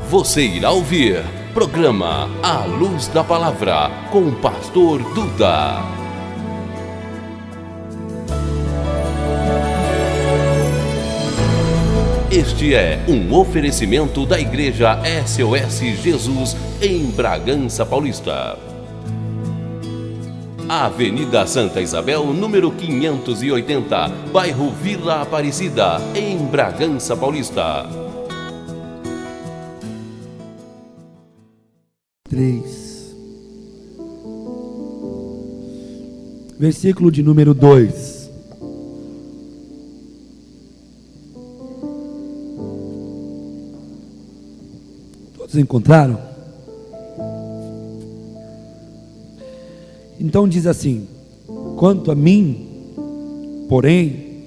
Você irá ouvir programa A Luz da Palavra com o pastor Duda. Este é um oferecimento da Igreja SOS Jesus em Bragança Paulista. Avenida Santa Isabel, número 580, bairro Vila Aparecida, em Bragança Paulista. 3, versículo de número 2. Todos encontraram? Então diz assim: quanto a mim, porém,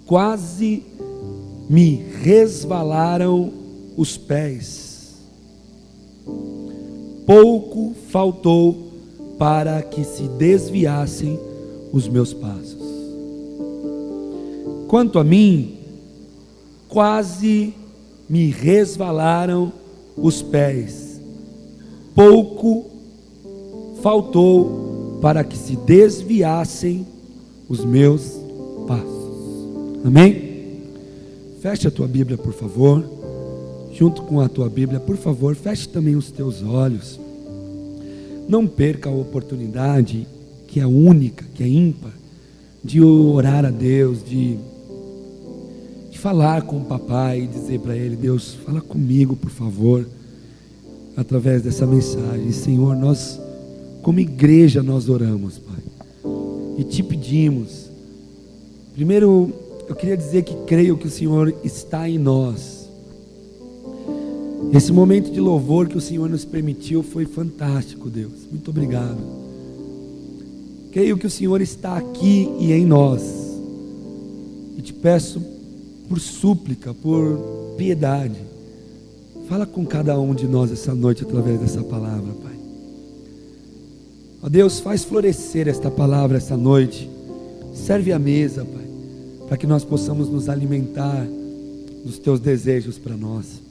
quase me resvalaram os pés. Pouco faltou para que se desviassem os meus passos. Quanto a mim, quase me resvalaram os pés. Pouco faltou para que se desviassem os meus passos. Amém? Feche a tua Bíblia, por favor. Junto com a tua Bíblia, por favor, feche também os teus olhos. Não perca a oportunidade, que é única, que é ímpar, de orar a Deus, de falar com o papai e dizer para ele: Deus, fala comigo, por favor, através dessa mensagem. Senhor, nós, como igreja, nós oramos, Pai, e te pedimos. Primeiro, eu queria dizer que creio que o Senhor está em nós. Esse momento de louvor que o Senhor nos permitiu foi fantástico, Deus. Muito obrigado. Creio que o Senhor está aqui e em nós. E te peço por súplica, por piedade, fala com cada um de nós essa noite através dessa palavra, Pai. Ó Deus, faz florescer esta palavra essa noite. Serve a mesa, Pai, para que nós possamos nos alimentar dos teus desejos para nós.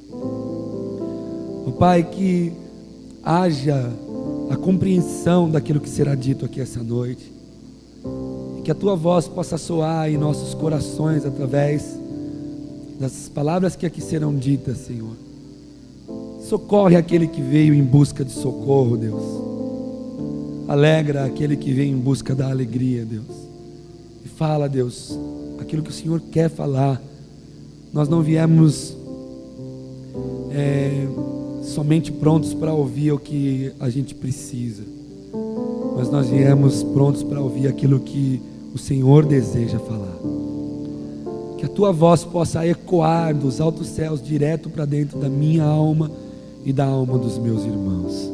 Ó Pai, que haja a compreensão daquilo que será dito aqui essa noite, e que a tua voz possa soar em nossos corações através das palavras que aqui serão ditas, Senhor. Socorre aquele que veio em busca de socorro, Deus. Alegra aquele que veio em busca da alegria, Deus. E fala, Deus, aquilo que o Senhor quer falar. Nós não viemos somente prontos para ouvir o que a gente precisa, mas nós viemos prontos para ouvir aquilo que o Senhor deseja falar. Que a tua voz possa ecoar dos altos céus direto para dentro da minha alma e da alma dos meus irmãos.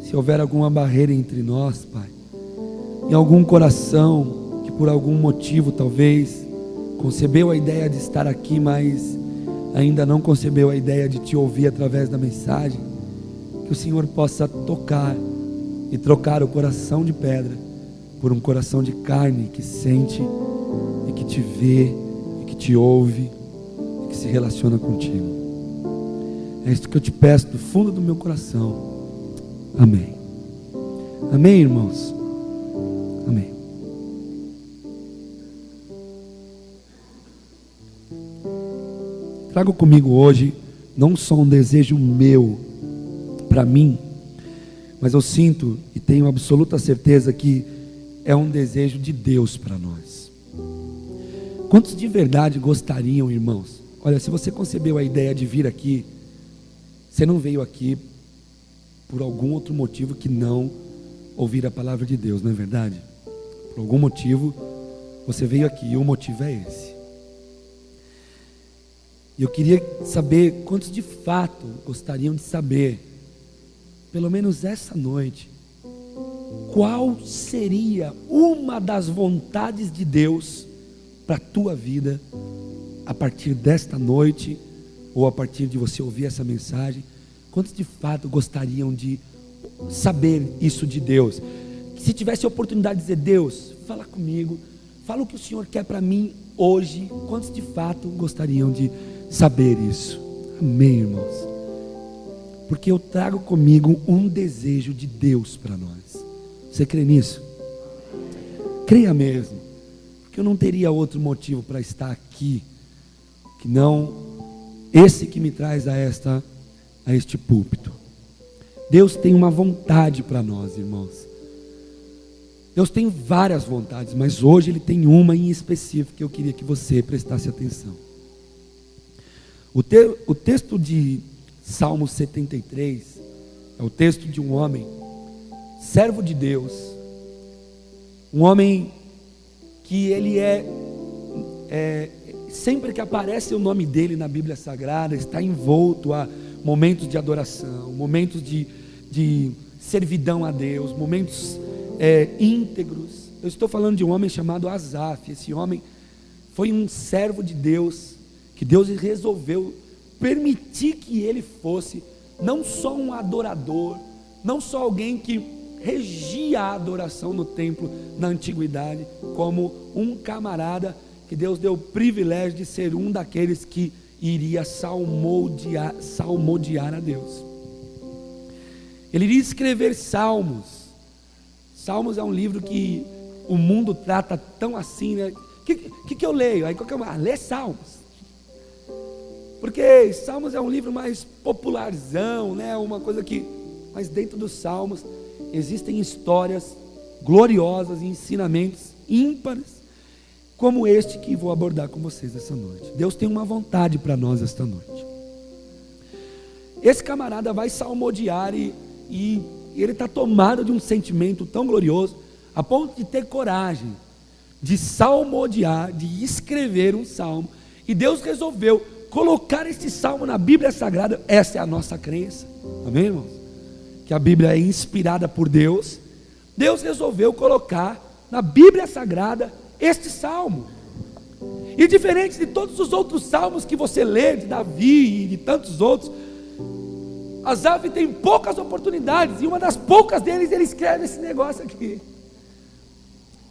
Se houver alguma barreira entre nós, Pai, em algum coração que por algum motivo talvez concebeu a ideia de estar aqui, mas ainda não concebeu a ideia de te ouvir através da mensagem, que o Senhor possa tocar e trocar o coração de pedra por um coração de carne que sente e que te vê e que te ouve e que se relaciona contigo. É isso que eu te peço do fundo do meu coração. Amém. Amém, irmãos? Amém. Trago comigo hoje não só um desejo meu para mim, mas eu sinto e tenho absoluta certeza que é um desejo de Deus para nós. Quantos de verdade gostariam, irmãos? Olha, se você concebeu a ideia de vir aqui, você não veio aqui por algum outro motivo que não ouvir a palavra de Deus, não é verdade? Por algum motivo você veio aqui e o motivo é esse. E eu queria saber quantos de fato gostariam de saber, pelo menos essa noite, qual seria uma das vontades de Deus para a tua vida a partir desta noite, ou a partir de você ouvir essa mensagem. Quantos de fato gostariam de saber isso de Deus? Se tivesse a oportunidade de dizer: Deus, fala comigo, fala o que o Senhor quer para mim hoje. Quantos de fato gostariam de saber isso? Amém, irmãos? Porque eu trago comigo um desejo de Deus para nós. Você crê nisso? Creia mesmo, porque eu não teria outro motivo para estar aqui que não esse que me traz a este púlpito. Deus tem uma vontade para nós, irmãos. Deus tem várias vontades, mas hoje Ele tem uma em específico que eu queria que você prestasse atenção. O texto de Salmo 73 é o texto de um homem, servo de Deus, um homem que ele sempre que aparece o nome dele na Bíblia Sagrada, está envolto a momentos de adoração, momentos de servidão a Deus, momentos íntegros. Eu estou falando de um homem chamado Asaf. Esse homem foi um servo de Deus, que Deus resolveu permitir que ele fosse não só um adorador, não só alguém que regia a adoração no templo na antiguidade, como um camarada que Deus deu o privilégio de ser um daqueles que iria salmodiar a Deus. Ele iria escrever salmos. Salmos é um livro que o mundo trata tão assim, né? O que eu leio? Aí lê Salmos. Porque Salmos é um livro mais popularzão, né? Uma coisa que... Mas dentro dos Salmos existem histórias gloriosas e ensinamentos ímpares, como este que vou abordar com vocês essa noite. Deus tem uma vontade para nós esta noite. Esse camarada vai salmodiar e ele está tomado de um sentimento tão glorioso, a ponto de ter coragem de salmodiar, de escrever um salmo. E Deus resolveu colocar esse salmo na Bíblia Sagrada. Essa é a nossa crença, amém, irmãos? Que a Bíblia é inspirada por Deus. Deus resolveu colocar na Bíblia Sagrada este salmo. E diferente de todos os outros salmos que você lê, de Davi e de tantos outros, Asaf tem poucas oportunidades, e uma das poucas deles ele escreve esse negócio aqui.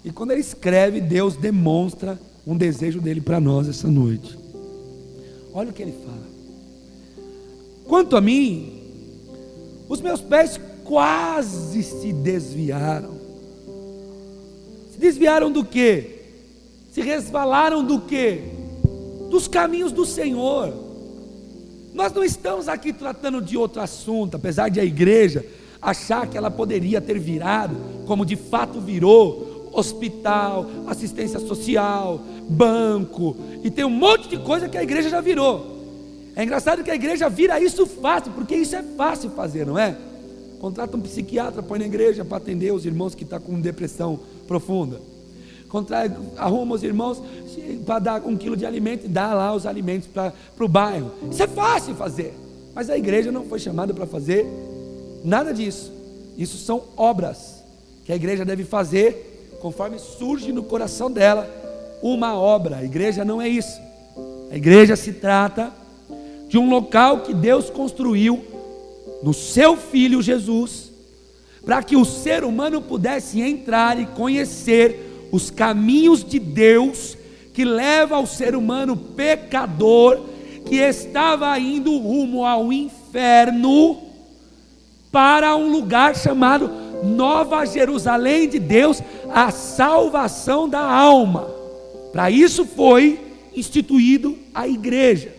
E quando ele escreve, Deus demonstra um desejo dele para nós essa noite. Olha o que ele fala: quanto a mim, os meus pés quase se desviaram. Se desviaram do quê? Se resvalaram do quê? Dos caminhos do Senhor. Nós não estamos aqui tratando de outro assunto, apesar de a igreja achar que ela poderia ter virado, como de fato virou, hospital, assistência social, banco, e tem um monte de coisa que a igreja já virou. É engraçado que a igreja vira isso fácil, porque isso é fácil fazer, não é? Contrata um psiquiatra, põe na igreja para atender os irmãos que estão com depressão profunda. Arruma os irmãos para dar 1 quilo de alimento e dá lá os alimentos para o bairro. Isso é fácil fazer, mas a igreja não foi chamada para fazer nada disso. Isso são obras que a igreja deve fazer conforme surge no coração dela uma obra. A igreja não é isso. A igreja se trata de um local que Deus construiu no seu Filho Jesus, para que o ser humano pudesse entrar e conhecer os caminhos de Deus, que leva ao ser humano pecador, que estava indo rumo ao inferno, para um lugar chamado Nova Jerusalém de Deus, a salvação da alma. Para isso foi instituído a igreja.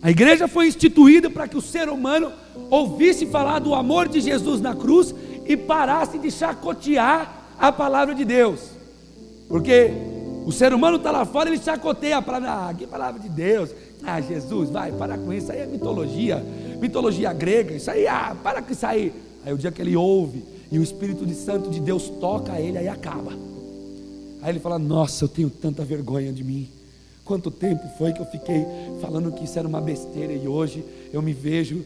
A igreja foi instituída para que o ser humano ouvisse falar do amor de Jesus na cruz e parasse de chacotear a palavra de Deus. Porque o ser humano está lá fora, ele chacoteia a palavra. Que palavra de Deus? Jesus, vai, para com isso, aí é mitologia grega, isso aí, para com isso aí. Aí o dia que ele ouve, e o Espírito Santo de Deus toca ele, aí acaba. Aí ele fala: nossa, eu tenho tanta vergonha de mim. Quanto tempo foi que eu fiquei falando que isso era uma besteira, e hoje eu me vejo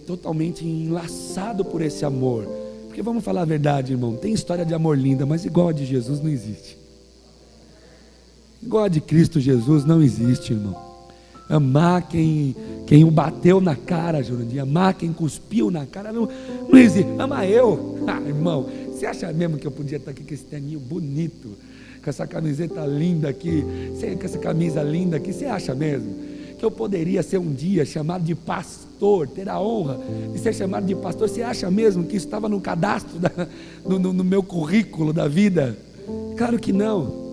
totalmente enlaçado por esse amor. Porque vamos falar a verdade, irmão, tem história de amor linda, mas igual a de Jesus não existe. Igual a de Cristo Jesus não existe, irmão. Amar quem o bateu na cara, Jurandir, amar quem cuspiu na cara, não existe. Ama eu, irmão, Você acha mesmo que eu podia estar aqui com esse terninho bonito, com essa camiseta linda aqui, com essa camisa linda aqui? Você acha mesmo que eu poderia ser um dia chamado de pastor, ter a honra de ser chamado de pastor? Você acha mesmo que isso estava no cadastro, no meu currículo da vida? Claro que não.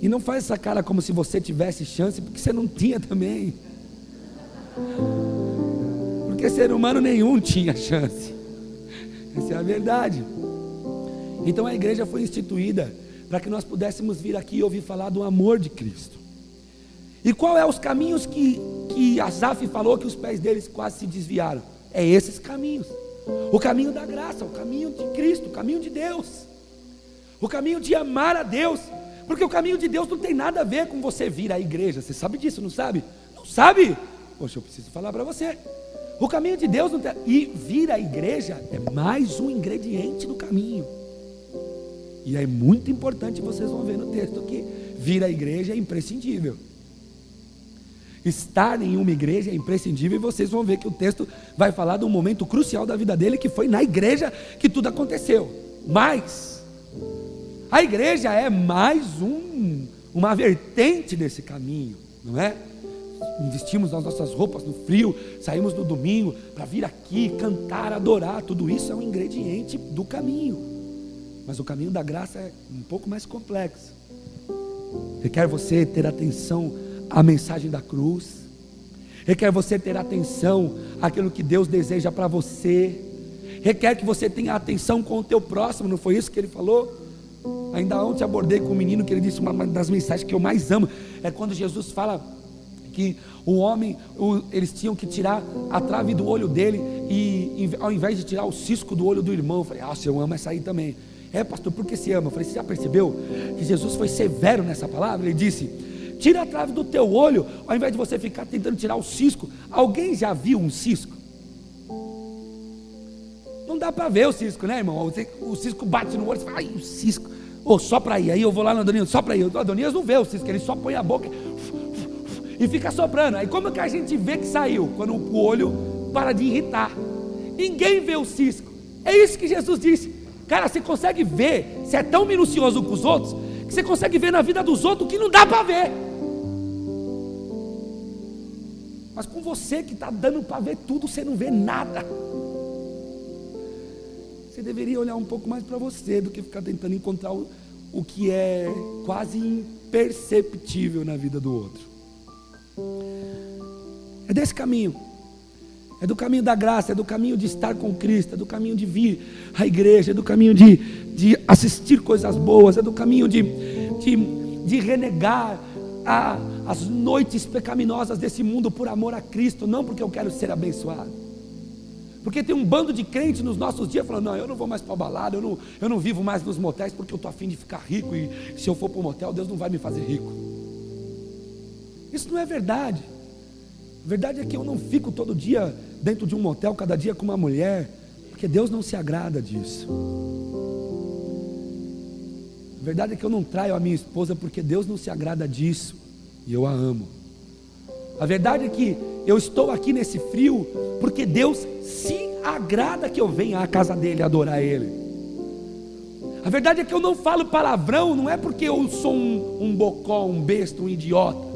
E não faz essa cara como se você tivesse chance, porque você não tinha também. Porque ser humano nenhum tinha chance. Essa é a verdade. Então a igreja foi instituída para que nós pudéssemos vir aqui e ouvir falar do amor de Cristo. E qual é os caminhos que Asaf falou que os pés deles quase se desviaram? É esses caminhos. O caminho da graça, o caminho de Cristo, o caminho de Deus. O caminho de amar a Deus. Porque o caminho de Deus não tem nada a ver com você vir à igreja. Você sabe disso, não sabe? Não sabe? Poxa, eu preciso falar para você. O caminho de Deus não tem... E vir à igreja é mais um ingrediente do caminho. E é muito importante, vocês vão ver no texto, que vir à igreja é imprescindível. Estar em uma igreja é imprescindível, e vocês vão ver que o texto vai falar de um momento crucial da vida dele, que foi na igreja que tudo aconteceu. Mas a igreja é mais uma vertente desse caminho, não é? Investimos nas nossas roupas no frio, saímos no domingo para vir aqui, cantar, adorar. Tudo isso é um ingrediente do caminho. Mas o caminho da graça é um pouco mais complexo. Requer você ter atenção à mensagem da cruz. Requer você ter atenção àquilo que Deus deseja para você. Requer que você tenha atenção com o teu próximo. Não foi isso que ele falou? Ainda ontem abordei com um menino que ele disse uma das mensagens que eu mais amo. É quando Jesus fala que o homem, eles tinham que tirar a trave do olho dele, e ao invés de tirar o cisco do olho do irmão. Eu falei, eu amo essa aí também. É, pastor, por que se ama? Eu falei, você já percebeu que Jesus foi severo nessa palavra? Ele disse, tira a trave do teu olho, ao invés de você ficar tentando tirar o cisco. Alguém já viu um cisco? Não dá para ver o cisco, né, irmão? O cisco bate no olho, você fala, ai, o cisco, só para ir. Aí eu vou lá no Adonias, só para ir. O Adonias não vê o cisco, ele só põe a boca e fica soprando. Aí como é que a gente vê que saiu? Quando o olho para de irritar. Ninguém vê o cisco. É isso que Jesus disse. Cara, você consegue ver, você é tão minucioso com os outros, que você consegue ver na vida dos outros que não dá para ver. Mas com você que está dando para ver tudo, você não vê nada. Você deveria olhar um pouco mais para você do que ficar tentando encontrar o que é quase imperceptível na vida do outro. É desse caminho. É do caminho da graça, é do caminho de estar com Cristo, é do caminho de vir à igreja, é do caminho de assistir coisas boas, é do caminho de renegar as noites pecaminosas desse mundo por amor a Cristo, não porque eu quero ser abençoado. Porque tem um bando de crentes nos nossos dias falando, não, eu não vou mais para a balada, eu não vivo mais nos motéis porque eu estou a fim de ficar rico, e se eu for para o motel, Deus não vai me fazer rico. Isso não é verdade. A verdade é que eu não fico todo dia dentro de um motel, cada dia com uma mulher, porque Deus não se agrada disso. A verdade é que eu não traio a minha esposa porque Deus não se agrada disso, e eu a amo. A verdade é que eu estou aqui nesse frio porque Deus se agrada que eu venha à casa dele adorar ele. A verdade é que eu não falo palavrão, não é porque eu sou um bocó, um besta, um idiota.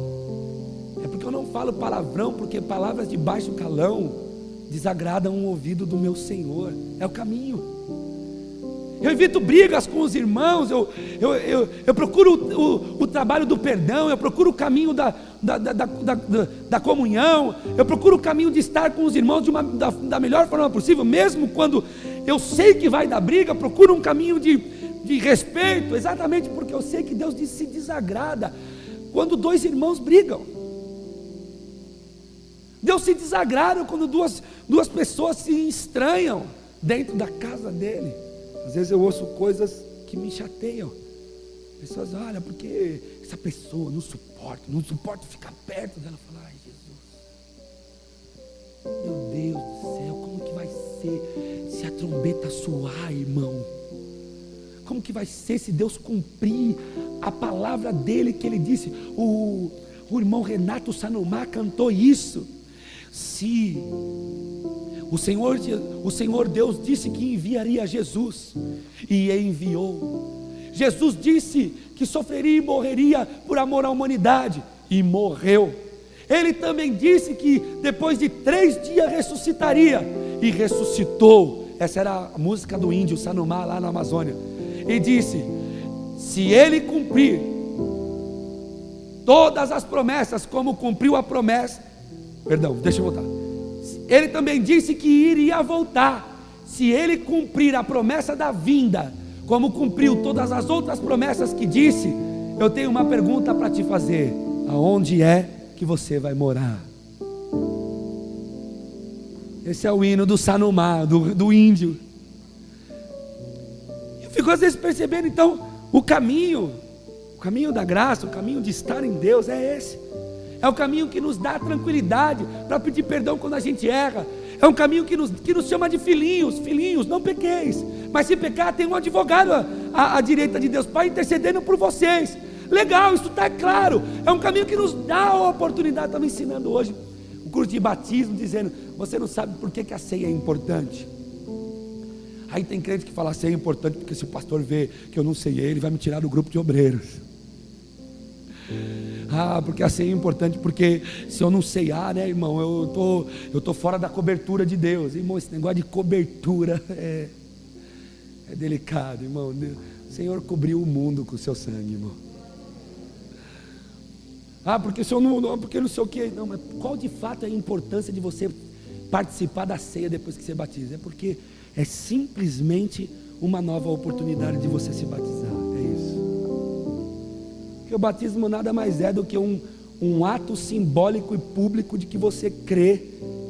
É porque eu não falo palavrão, porque palavras de baixo calão desagradam o ouvido do meu Senhor. É o caminho. Eu evito brigas com os irmãos, eu procuro o trabalho do perdão, eu procuro o caminho da comunhão, eu procuro o caminho de estar com os irmãos da melhor forma possível, mesmo quando eu sei que vai dar briga, eu procuro um caminho de respeito, exatamente porque eu sei que Deus se desagrada quando dois irmãos brigam. Deus se desagrada quando duas pessoas se estranham dentro da casa dele. Às vezes eu ouço coisas que me chateiam. Pessoas, olha, porque essa pessoa não suporto ficar perto dela. Fala, ai Jesus, meu Deus do céu, como que vai ser se a trombeta soar, irmão? Como que vai ser se Deus cumprir a palavra dele que ele disse? O irmão Renato Sanomá cantou isso. Se O Senhor Deus disse que enviaria Jesus, e enviou. Jesus disse que sofreria e morreria por amor à humanidade, e morreu. Ele também disse que depois de 3 dias ressuscitaria, e ressuscitou. Essa era a música do índio Sanumá lá na Amazônia. E disse: se ele cumprir todas as promessas, como cumpriu a promessa, deixa eu voltar. Ele também disse que iria voltar. Se ele cumprir a promessa da vinda, como cumpriu todas as outras promessas que disse, eu tenho uma pergunta para te fazer: aonde é que você vai morar? Esse é o hino do Sanumá, do índio. Eu fico às vezes percebendo, então, o caminho da graça, o caminho de estar em Deus é esse. É o caminho que nos dá tranquilidade para pedir perdão quando a gente erra. É um caminho que nos chama de filhinhos, não pequeis. Mas se pecar, tem um advogado à direita de Deus, Pai, intercedendo por vocês. Legal, isso está claro. É um caminho que nos dá a oportunidade. Estamos ensinando hoje o curso de batismo, dizendo: você não sabe por que a ceia é importante. Aí tem crente que fala: a ceia é importante porque se o pastor vê que eu não sei ele vai me tirar do grupo de obreiros. Porque a ceia é importante porque se eu não ceiar, né, irmão, eu tô fora da cobertura de Deus. Irmão, esse negócio de cobertura é delicado, irmão. O Senhor cobriu o mundo com o seu sangue, irmão. Porque se eu não, porque não sei o que. Não, mas qual de fato é a importância de você participar da ceia depois que você batiza? É porque é simplesmente uma nova oportunidade de você se batizar. É isso. Porque o batismo nada mais é do que um ato simbólico e público de que você crê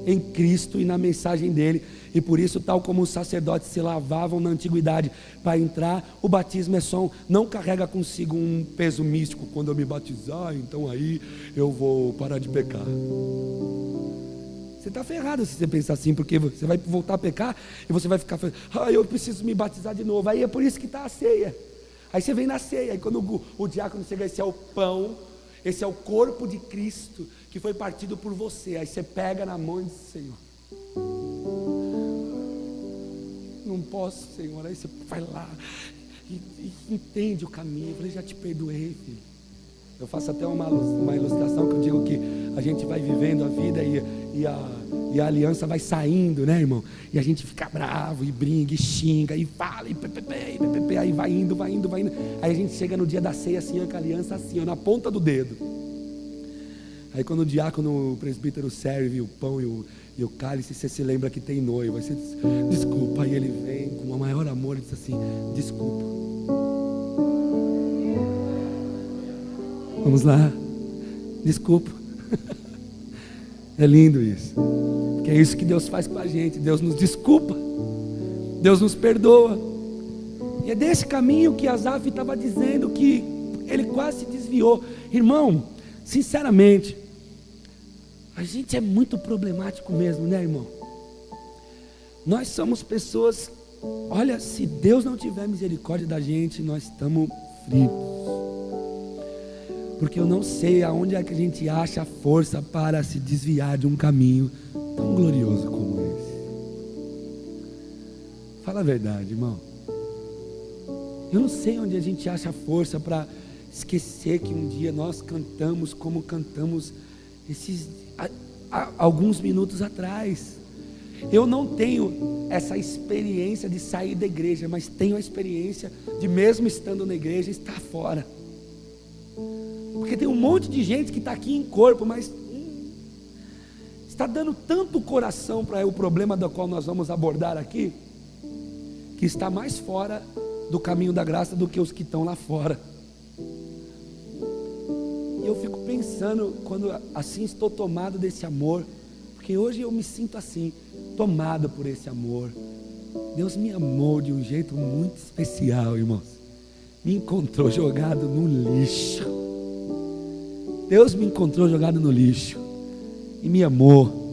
em Cristo e na mensagem dele. E por isso, tal como os sacerdotes se lavavam na antiguidade para entrar, o batismo não carrega consigo um peso místico. Quando eu me batizar, então aí eu vou parar de pecar. Você está ferrado se você pensar assim, porque você vai voltar a pecar e você vai ficar falando: eu preciso me batizar de novo. Aí é por isso que está a ceia. Aí você vem na ceia, aí quando o diácono chega: esse é o pão, esse é o corpo de Cristo que foi partido por você. Aí você pega na mão e diz: Senhor, não posso, Senhor. Aí você vai lá e entende o caminho. Eu falei: já te perdoei, filho. Eu faço até uma ilustração que eu digo que a gente vai vivendo a vida e a aliança vai saindo, né, irmão? E a gente fica bravo e briga e xinga e fala e aí vai indo. Aí a gente chega no dia da ceia assim, com a aliança assim, na ponta do dedo. Aí quando o diácono, o presbítero serve o pão e o cálice, você se lembra que tem noiva. Aí você diz: desculpa. Aí ele vem com o maior amor e diz assim: desculpa. Vamos lá, desculpa. É lindo isso, porque é isso que Deus faz com a gente. Deus nos desculpa, Deus nos perdoa. E é desse caminho que Asaf estava dizendo que ele quase se desviou. Irmão, sinceramente, a gente é muito problemático mesmo, né, irmão? Nós somos pessoas, olha, se Deus não tiver misericórdia da gente, nós estamos fritos. Porque eu não sei aonde é que a gente acha a força para se desviar de um caminho tão glorioso como esse. Fala a verdade, irmão. Eu não sei onde a gente acha a força para esquecer que um dia nós cantamos como cantamos alguns minutos atrás. Eu não tenho essa experiência de sair da igreja, mas tenho a experiência de, mesmo estando na igreja, estar fora. Porque tem um monte de gente que está aqui em corpo, mas está dando tanto coração para o problema do qual nós vamos abordar aqui, que está mais fora do caminho da graça do que os que estão lá fora. E eu fico pensando, quando assim estou tomado desse amor, porque hoje eu me sinto assim, tomado por esse amor. Deus me amou de um jeito muito especial, irmãos. Me encontrou jogado no lixo. Deus me encontrou jogado no lixo e me amou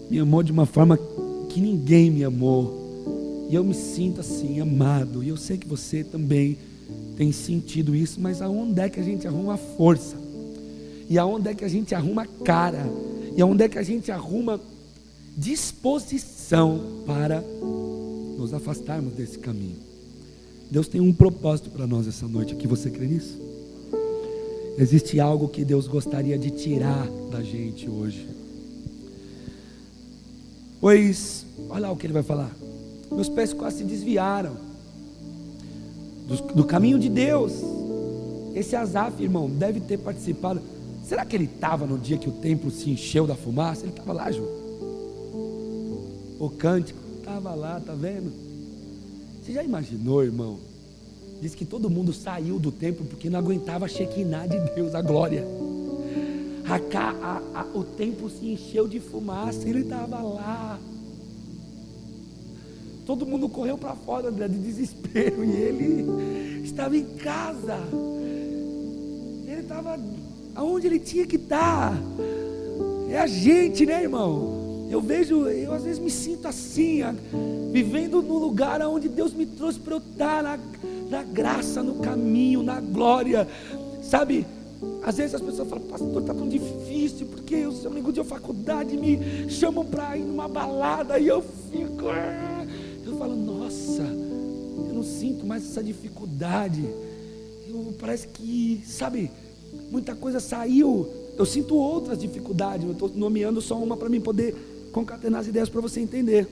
de uma forma que ninguém me amou, e eu me sinto assim, amado. E eu sei que você também tem sentido isso, mas aonde é que a gente arruma força? E aonde é que a gente arruma cara? E aonde é que a gente arruma disposição para nos afastarmos desse caminho. Deus tem um propósito para nós essa noite aqui, você crê nisso? Existe algo que Deus gostaria de tirar da gente hoje. Pois, olha lá o que ele vai falar. Meus pés quase se desviaram do caminho de Deus. Esse Asaf, irmão, deve ter participado. Será que ele estava no dia que o templo se encheu da fumaça? Ele estava lá, Ju. O cântico estava lá, tá vendo? Você já imaginou, irmão? Diz que todo mundo saiu do templo porque não aguentava a Shekinah de Deus, a glória. O templo se encheu de fumaça, ele estava lá. Todo mundo correu para fora, André, de desespero, e ele estava em casa. Ele estava aonde ele tinha que estar. É a gente, né, irmão? Eu às vezes me sinto assim, vivendo no lugar onde Deus me trouxe para eu estar, na graça, no caminho, na glória, sabe? Às vezes as pessoas falam: pastor, está tão difícil, porque os amigos de faculdade me chamam para ir numa balada, e eu fico, eu falo: nossa, eu não sinto mais essa dificuldade, parece que, sabe, muita coisa saiu, eu sinto outras dificuldades, eu estou nomeando só uma para mim poder concatenar as ideias para você entender.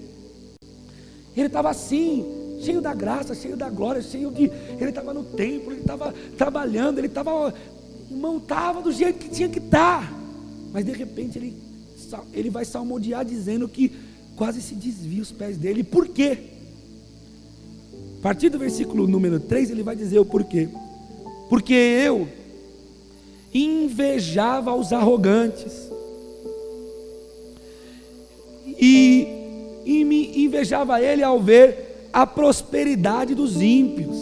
Ele estava assim, cheio da graça, cheio da glória, ele estava no templo, ele estava trabalhando, ele estava do jeito que tinha que estar, mas de repente ele vai salmodiar dizendo que quase se desvia os pés dele. Por quê? A partir do versículo número 3 ele vai dizer o porquê. Porque eu invejava os arrogantes e me invejava ele ao ver a prosperidade dos ímpios.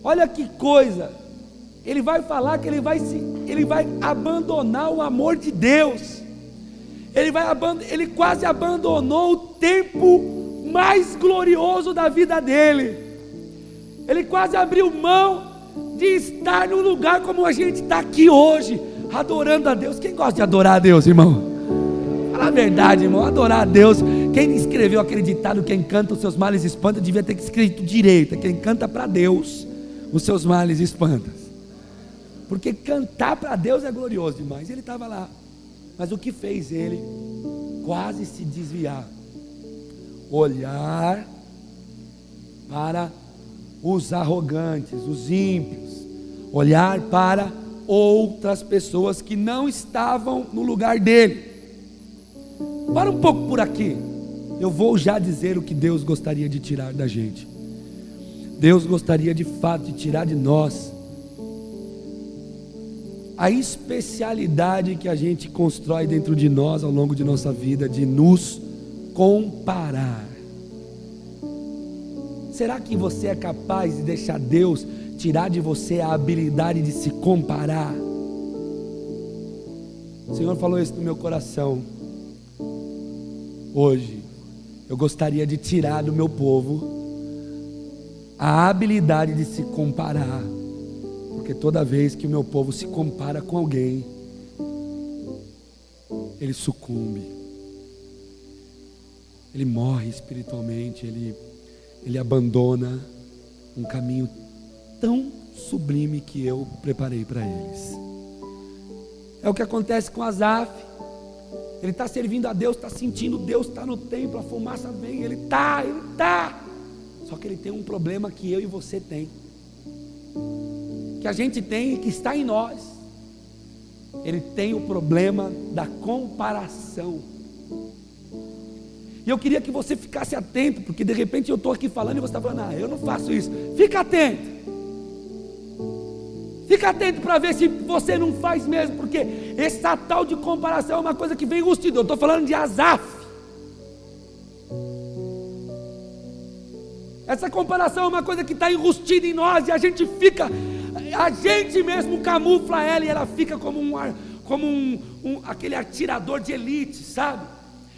Olha que coisa, ele vai falar que ele vai abandonar o amor de Deus, ele quase abandonou o tempo mais glorioso da vida dele, ele quase abriu mão de estar num lugar como a gente está aqui hoje, adorando a Deus. Quem gosta de adorar a Deus, irmão? Fala a verdade, irmão, adorar a Deus. Quem escreveu aquele ditado: quem canta os seus males espanta, devia ter escrito direito: quem canta para Deus, os seus males espantam. Porque cantar para Deus é glorioso demais. Ele estava lá, mas o que fez ele quase se desviar? Olhar para os arrogantes, os ímpios, olhar para outras pessoas que não estavam no lugar dele. Para um pouco por aqui, eu vou já dizer o que Deus gostaria de tirar da gente. Deus gostaria de fato de tirar de nós a especialidade que a gente constrói dentro de nós ao longo de nossa vida, de nos comparar. Será que você é capaz de deixar Deus tirar de você a habilidade de se comparar? O Senhor falou isso no meu coração. Hoje, eu gostaria de tirar do meu povo a habilidade de se comparar, porque toda vez que o meu povo se compara com alguém, ele sucumbe, ele morre espiritualmente, ele abandona um caminho tão sublime que eu preparei para eles. É o que acontece com Asaf. Ele está servindo a Deus, está sentindo Deus, está no templo, a fumaça vem, ele está. Só que ele tem um problema que eu e você tem, que a gente tem e que está em nós. Ele tem o problema da comparação. E eu queria que você ficasse atento, porque de repente eu estou aqui falando e você está falando: eu não faço isso. Fica atento. Fica atento para ver se você não faz mesmo, porque essa tal de comparação é uma coisa que vem enrustida. Eu estou falando de Asaf. Essa comparação é uma coisa que está enrustida em nós, e a gente mesmo camufla ela, e ela fica como aquele atirador de elite, sabe?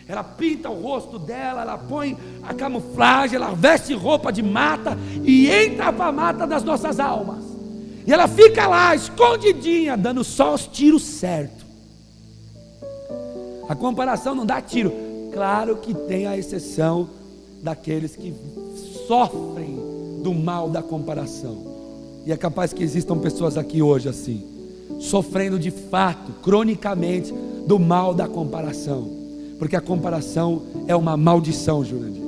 Ela pinta o rosto dela, ela põe a camuflagem, ela veste roupa de mata e entra para a mata das nossas almas. E ela fica lá, escondidinha, dando só os tiros certos. A comparação não dá tiro. Claro que tem a exceção daqueles que sofrem do mal da comparação. E é capaz que existam pessoas aqui hoje assim, sofrendo de fato, cronicamente, do mal da comparação. Porque a comparação é uma maldição, Jurandir.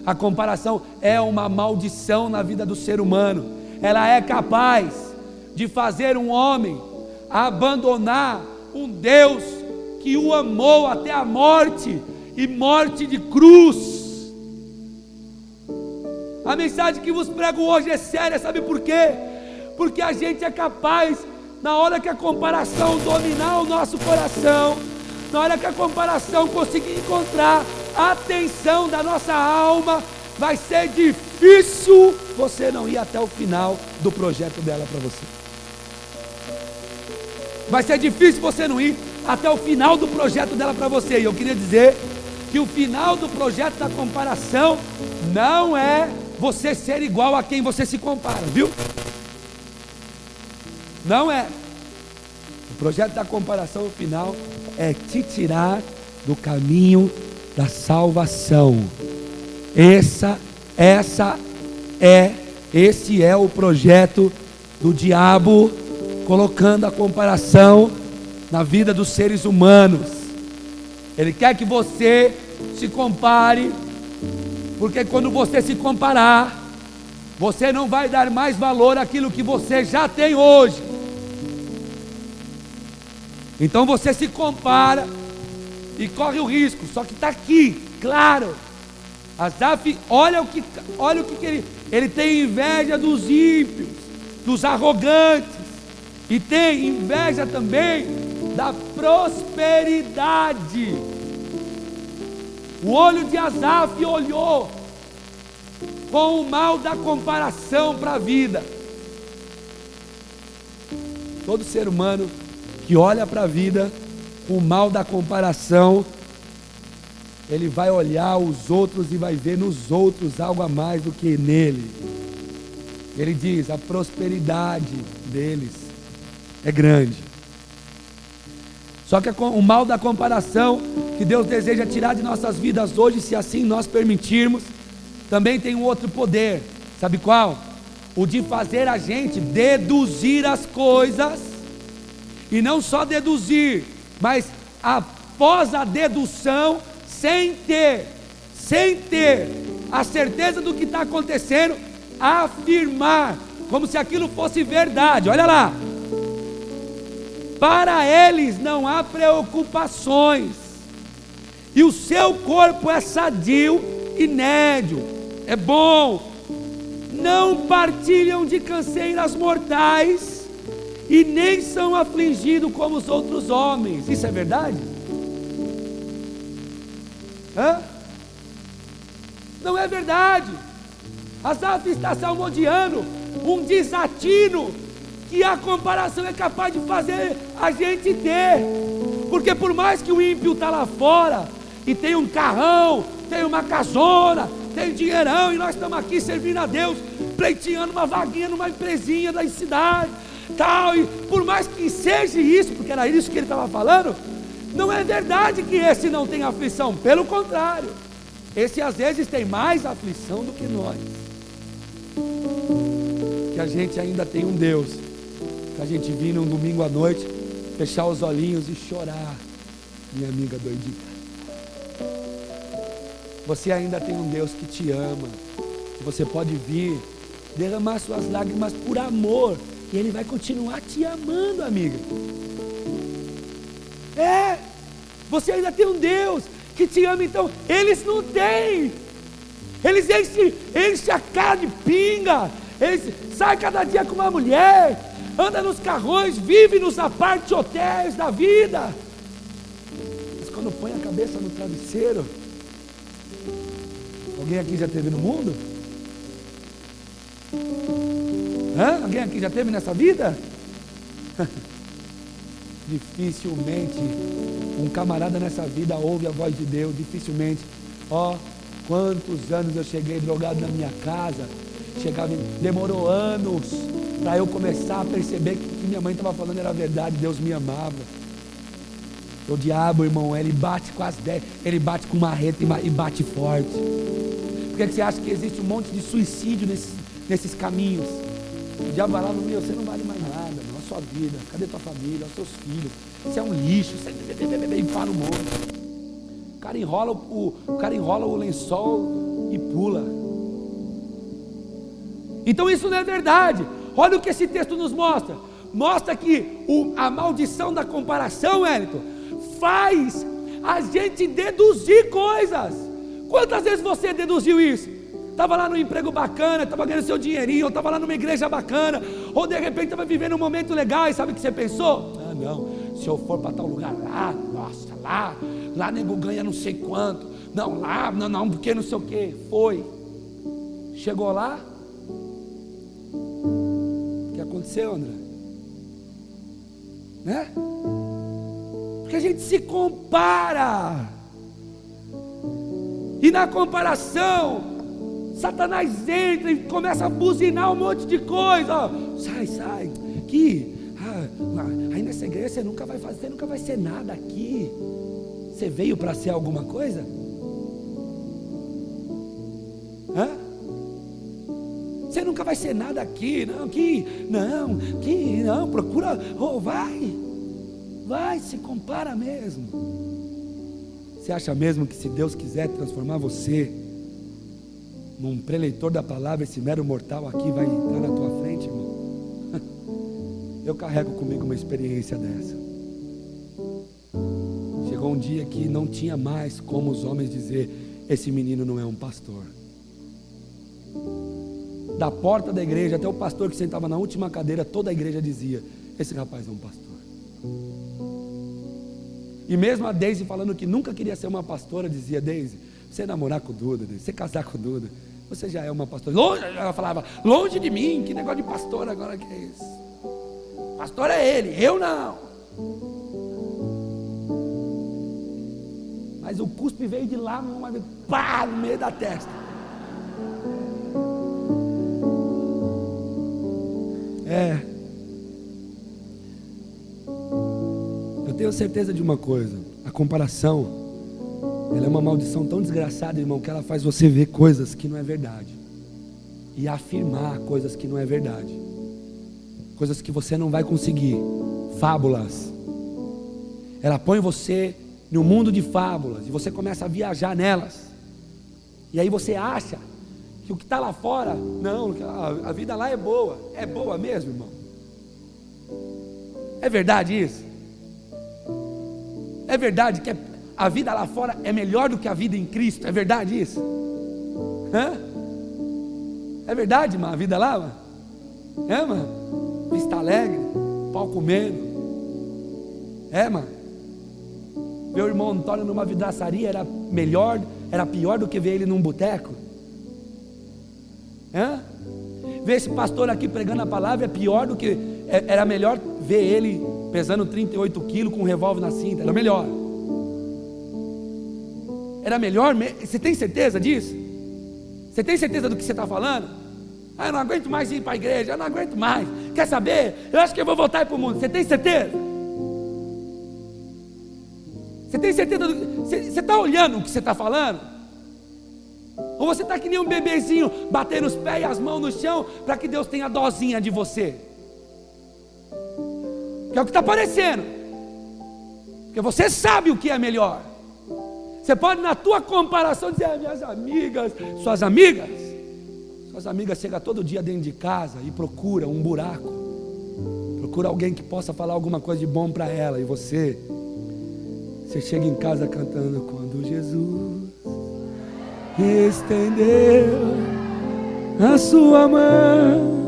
A comparação é uma maldição na vida do ser humano. Ela é capaz de fazer um homem abandonar um Deus que o amou até a morte, e morte de cruz. A mensagem que vos prego hoje é séria, sabe por quê? Porque a gente é capaz, na hora que a comparação dominar o nosso coração, na hora que a comparação conseguir encontrar a atenção da nossa alma, vai ser difícil você não ir até o final do projeto dela para você. Vai ser difícil você não ir até o final do projeto dela para você. E eu queria dizer que o final do projeto da comparação não é você ser igual a quem você se compara, viu? Não é. O projeto da comparação, o final, é te tirar do caminho da salvação. Esse é o projeto do diabo, colocando a comparação na vida dos seres humanos. Ele quer que você se compare, porque quando você se comparar, você não vai dar mais valor àquilo que você já tem hoje. Então você se compara e corre o risco. Só que está aqui, claro. Asaf, olha o que ele tem inveja dos ímpios, dos arrogantes, e tem inveja também da prosperidade. O olho de Asaf olhou com o mal da comparação para a vida. Todo ser humano que olha para a vida com o mal da comparação, ele vai olhar os outros e vai ver nos outros algo a mais do que nele. Ele diz, a prosperidade deles é grande. Só que o mal da comparação que Deus deseja tirar de nossas vidas hoje, se assim nós permitirmos, também tem um outro poder. Sabe qual? O de fazer a gente deduzir as coisas, e não só deduzir, mas após a dedução, sem ter a certeza do que está acontecendo, afirmar, como se aquilo fosse verdade. Olha lá, para eles não há preocupações, e o seu corpo é sadio e nédio, é bom, não partilham de canseiras mortais, e nem são afligidos como os outros homens. Isso é verdade? Não é verdade. Asaf está salmodiando um desatino que a comparação é capaz de fazer a gente ter. Porque por mais que o ímpio está lá fora e tem um carrão, tem uma casona, tem dinheirão, e nós estamos aqui servindo a Deus, pleiteando uma vaguinha numa empresinha da cidade, tal, e por mais que seja isso, porque era isso que ele estava falando, não é verdade que esse não tem aflição. Pelo contrário, esse às vezes tem mais aflição do que nós. Que a gente ainda tem um Deus, que a gente vir num domingo à noite, fechar os olhinhos e chorar. Minha amiga doidinha, você ainda tem um Deus que te ama, que você pode vir, derramar suas lágrimas por amor, e Ele vai continuar te amando, amiga. Você ainda tem um Deus que te ama. Então eles não têm, eles enchem a cara de pinga, eles saem cada dia com uma mulher, anda nos carrões, vive nos apart hotéis da vida, mas quando põe a cabeça no travesseiro, alguém aqui já teve no mundo? Alguém aqui já teve nessa vida? Dificilmente um camarada nessa vida ouve a voz de Deus. Dificilmente. Quantos anos eu cheguei drogado na minha casa, demorou anos para eu começar a perceber que o que minha mãe estava falando era verdade. Deus me amava. O diabo, irmão, ele bate com as 10, ele bate com marreta e bate forte. Por que você acha que existe um monte de suicídio nesses caminhos? O diabo vai lá no meio, você não vale mais nada, não, a sua vida, cadê tua família, os seus filhos? Você é um lixo, você e para o monte. O cara enrola o lençol e pula. Então isso não é verdade. Olha o que esse texto nos mostra. Mostra que a maldição da comparação, Wellington, faz a gente deduzir coisas. Quantas vezes você deduziu isso? Estava lá no emprego bacana, estava ganhando seu dinheirinho, ou estava lá numa igreja bacana, ou de repente estava vivendo um momento legal, e sabe o que você pensou? Ah não, se eu for para tal lugar lá, nossa, lá nego ganha não sei quanto, não, lá, não, porque não sei o que, foi, chegou lá, o que aconteceu, André? Né? Porque a gente se compara, e na comparação, Satanás entra e começa a buzinar um monte de coisa. Sai, aqui, aí nessa igreja você nunca vai ser nada aqui. Você veio para ser alguma coisa? Você nunca vai ser nada aqui, não, procura, vai, se compara mesmo. Você acha mesmo que se Deus quiser transformar você num preleitor da palavra, esse mero mortal aqui vai entrar na tua frente, irmão? Eu carrego comigo uma experiência dessa. Chegou um dia que não tinha mais como os homens dizer: esse menino não é um pastor. Da porta da igreja até o pastor que sentava na última cadeira, toda a igreja dizia: esse rapaz é um pastor. E mesmo a Deise, falando que nunca queria ser uma pastora, dizia: Deise, você namorar com o Duda, você casar com o Duda, você já é uma pastora. Ela falava: longe de mim, que negócio de pastor agora que é isso? Pastor é ele, eu não. Mas o cuspe veio de lá, pá, no meio da testa. Eu tenho certeza de uma coisa: a comparação, ela é uma maldição tão desgraçada, irmão, que ela faz você ver coisas que não é verdade e afirmar coisas que não é verdade, coisas que você não vai conseguir, fábulas. Ela põe você no mundo de fábulas e você começa a viajar nelas, e aí você acha que o que está lá fora, não, a vida lá é boa mesmo, irmão? É verdade isso? É verdade que a vida lá fora é melhor do que a vida em Cristo? É verdade isso? É verdade, mano, a vida lá, mano? Mano? Vista Alegre, pau comendo. Mano? Meu irmão Antônio numa vidraçaria era pior do que ver ele num boteco? Ver esse pastor aqui pregando a palavra é pior do que... Era melhor ver ele pesando 38 quilos com um revólver na cinta. Era melhor. Era melhor. Você tem certeza disso? Você tem certeza do que você está falando? Eu não aguento mais ir para a igreja. Eu não aguento mais. Quer saber? Eu acho que eu vou voltar para o mundo. Você tem certeza? Você tem certeza você está olhando o que você está falando? Ou você está que nem um bebezinho, batendo os pés e as mãos no chão, para que Deus tenha dozinha de você? Que é o que está parecendo. Porque você sabe o que é melhor. Você pode, na tua comparação, dizer: minhas amigas, suas amigas chegam todo dia dentro de casa e procura um buraco, procura alguém que possa falar alguma coisa de bom para ela, e você chega em casa cantando: quando Jesus estendeu a sua mão.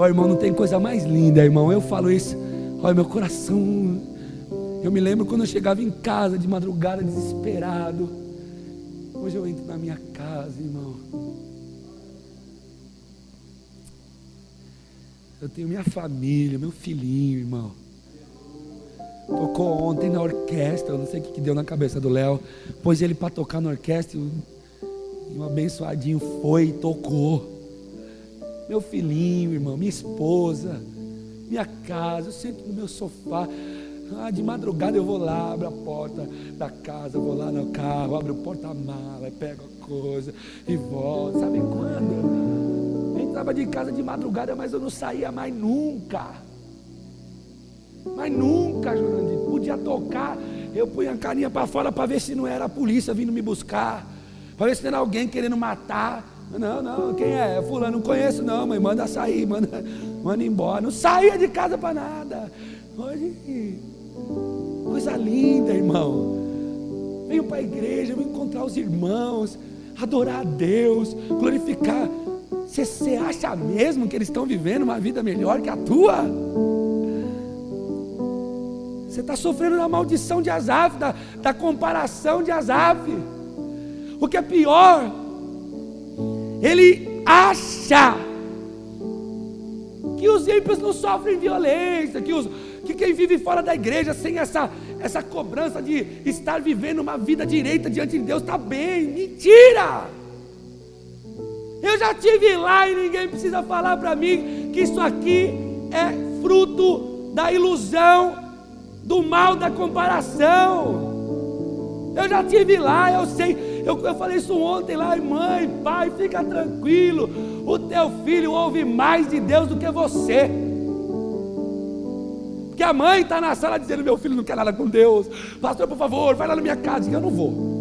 Irmão, não tem coisa mais linda, irmão. Eu falo isso, meu coração. Eu me lembro quando eu chegava em casa de madrugada, desesperado. Hoje eu entro na minha casa, irmão. Eu tenho minha família, meu filhinho, irmão. Tocou ontem na orquestra, eu não sei o que deu na cabeça do Léo. Pôs ele para tocar na orquestra e um abençoadinho foi e tocou. Meu filhinho, irmão, minha esposa, minha casa, eu sento no meu sofá. De madrugada eu vou lá, abro a porta da casa, vou lá no carro, abro o porta-mala, pego a coisa e volto. Sabe quando? Eu entrava de casa de madrugada, mas eu não saía mais nunca. Mas nunca, Jurandir. Podia tocar, eu punha a carinha para fora para ver se não era a polícia vindo me buscar, para ver se não era alguém querendo matar. Não, quem é? É fulano, não conheço não, mas manda sair, manda embora. Não saía de casa para nada. Hoje, coisa linda, irmão. Venho para a igreja, venho encontrar os irmãos, adorar a Deus, glorificar. Você acha mesmo que eles estão vivendo uma vida melhor que a tua? Você está sofrendo da maldição de Asaf, da comparação de Asaf. O que é pior, ele acha que os ímpios não sofrem violência, que quem vive fora da igreja sem essa cobrança de estar vivendo uma vida direita diante de Deus está bem. Mentira! Eu já estive lá e ninguém precisa falar para mim que isso aqui é fruto da ilusão, do mal da comparação. Eu já estive lá, eu sei. Eu falei isso ontem lá, mãe, pai, fica tranquilo, o teu filho ouve mais de Deus do que você. Porque a mãe está na sala dizendo, meu filho não quer nada com Deus, pastor, por favor, vai lá na minha casa. Eu não vou.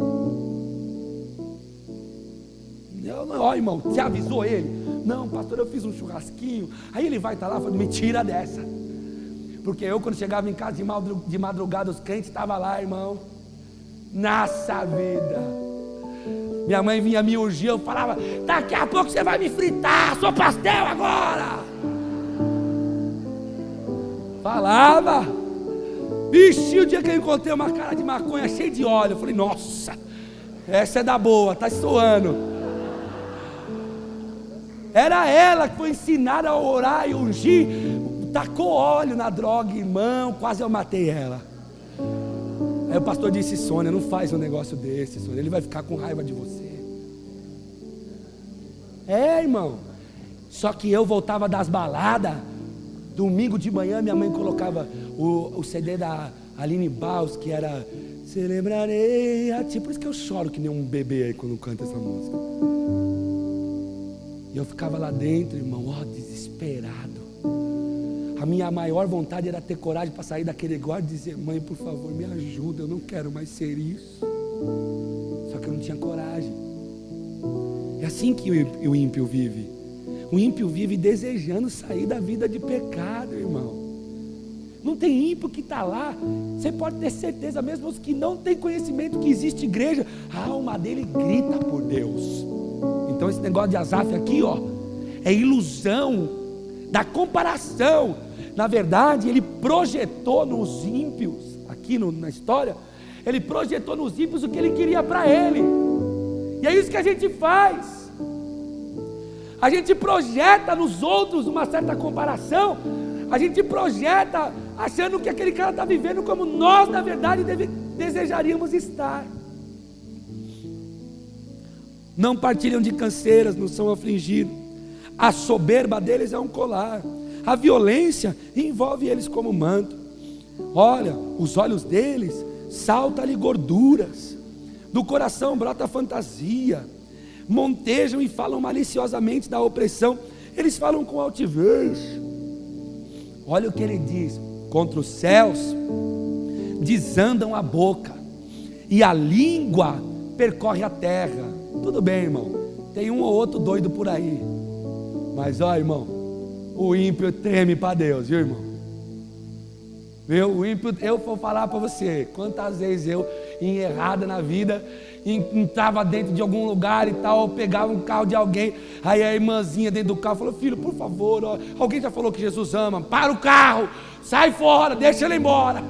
Ó, irmão, você avisou ele? Não, pastor, eu fiz um churrasquinho. Aí ele vai estar lá falando, mentira dessa. Porque eu, quando chegava em casa de madrugada, os crentes estavam lá, irmão, nossa vida. Minha mãe vinha me urgir, eu falava, daqui a pouco você vai me fritar, sou pastel agora. Falava. Vixe, o dia que eu encontrei uma cara de maconha cheia de óleo, eu falei, nossa, essa é da boa, tá suando. Era ela que foi ensinada a orar e ungir, tacou óleo na droga, irmão, quase eu matei ela. Aí o pastor disse, Sônia, não faz um negócio desse, Sônia, ele vai ficar com raiva de você. Irmão, só que eu voltava das baladas, domingo de manhã minha mãe colocava o CD da Aline Baus, que era Celebrarei a Ti. Por isso que eu choro que nem um bebê aí quando canta essa música. E eu ficava lá dentro, irmão, desesperado. A minha maior vontade era ter coragem para sair daquele guarda e dizer, mãe, por favor, me ajuda, eu não quero mais ser isso. Só que eu não tinha coragem. É assim que o ímpio vive. O ímpio vive desejando sair da vida de pecado, irmão. Não tem ímpio que está lá, você pode ter certeza, mesmo os que não têm conhecimento que existe igreja, a alma dele grita por Deus. Então esse negócio de Asaf aqui, é ilusão da comparação. Na verdade, ele projetou nos ímpios, aqui na história, ele projetou nos ímpios o que ele queria para ele. E é isso que a gente faz. A gente projeta nos outros uma certa comparação. A gente projeta achando que aquele cara está vivendo como nós, na verdade, desejaríamos estar. Não partilham de canseiras, não são afligidos. A soberba deles é um colar. A violência envolve eles como manto. Olha, os olhos deles saltam-lhe gorduras. Do coração brota fantasia. Montejam e falam maliciosamente da opressão. Eles falam com altivez. Olha o que ele diz: contra os céus desandam a boca, e a língua percorre a terra. Tudo bem, irmão, tem um ou outro doido por aí, mas irmão, o ímpio treme para Deus, viu, irmão? Viu? O ímpio, eu vou falar para você, quantas vezes eu, em errada na vida, entrava dentro de algum lugar e tal, pegava um carro de alguém, aí a irmãzinha dentro do carro falou: filho, por favor, alguém já falou que Jesus ama, para o carro, sai fora, deixa ele embora.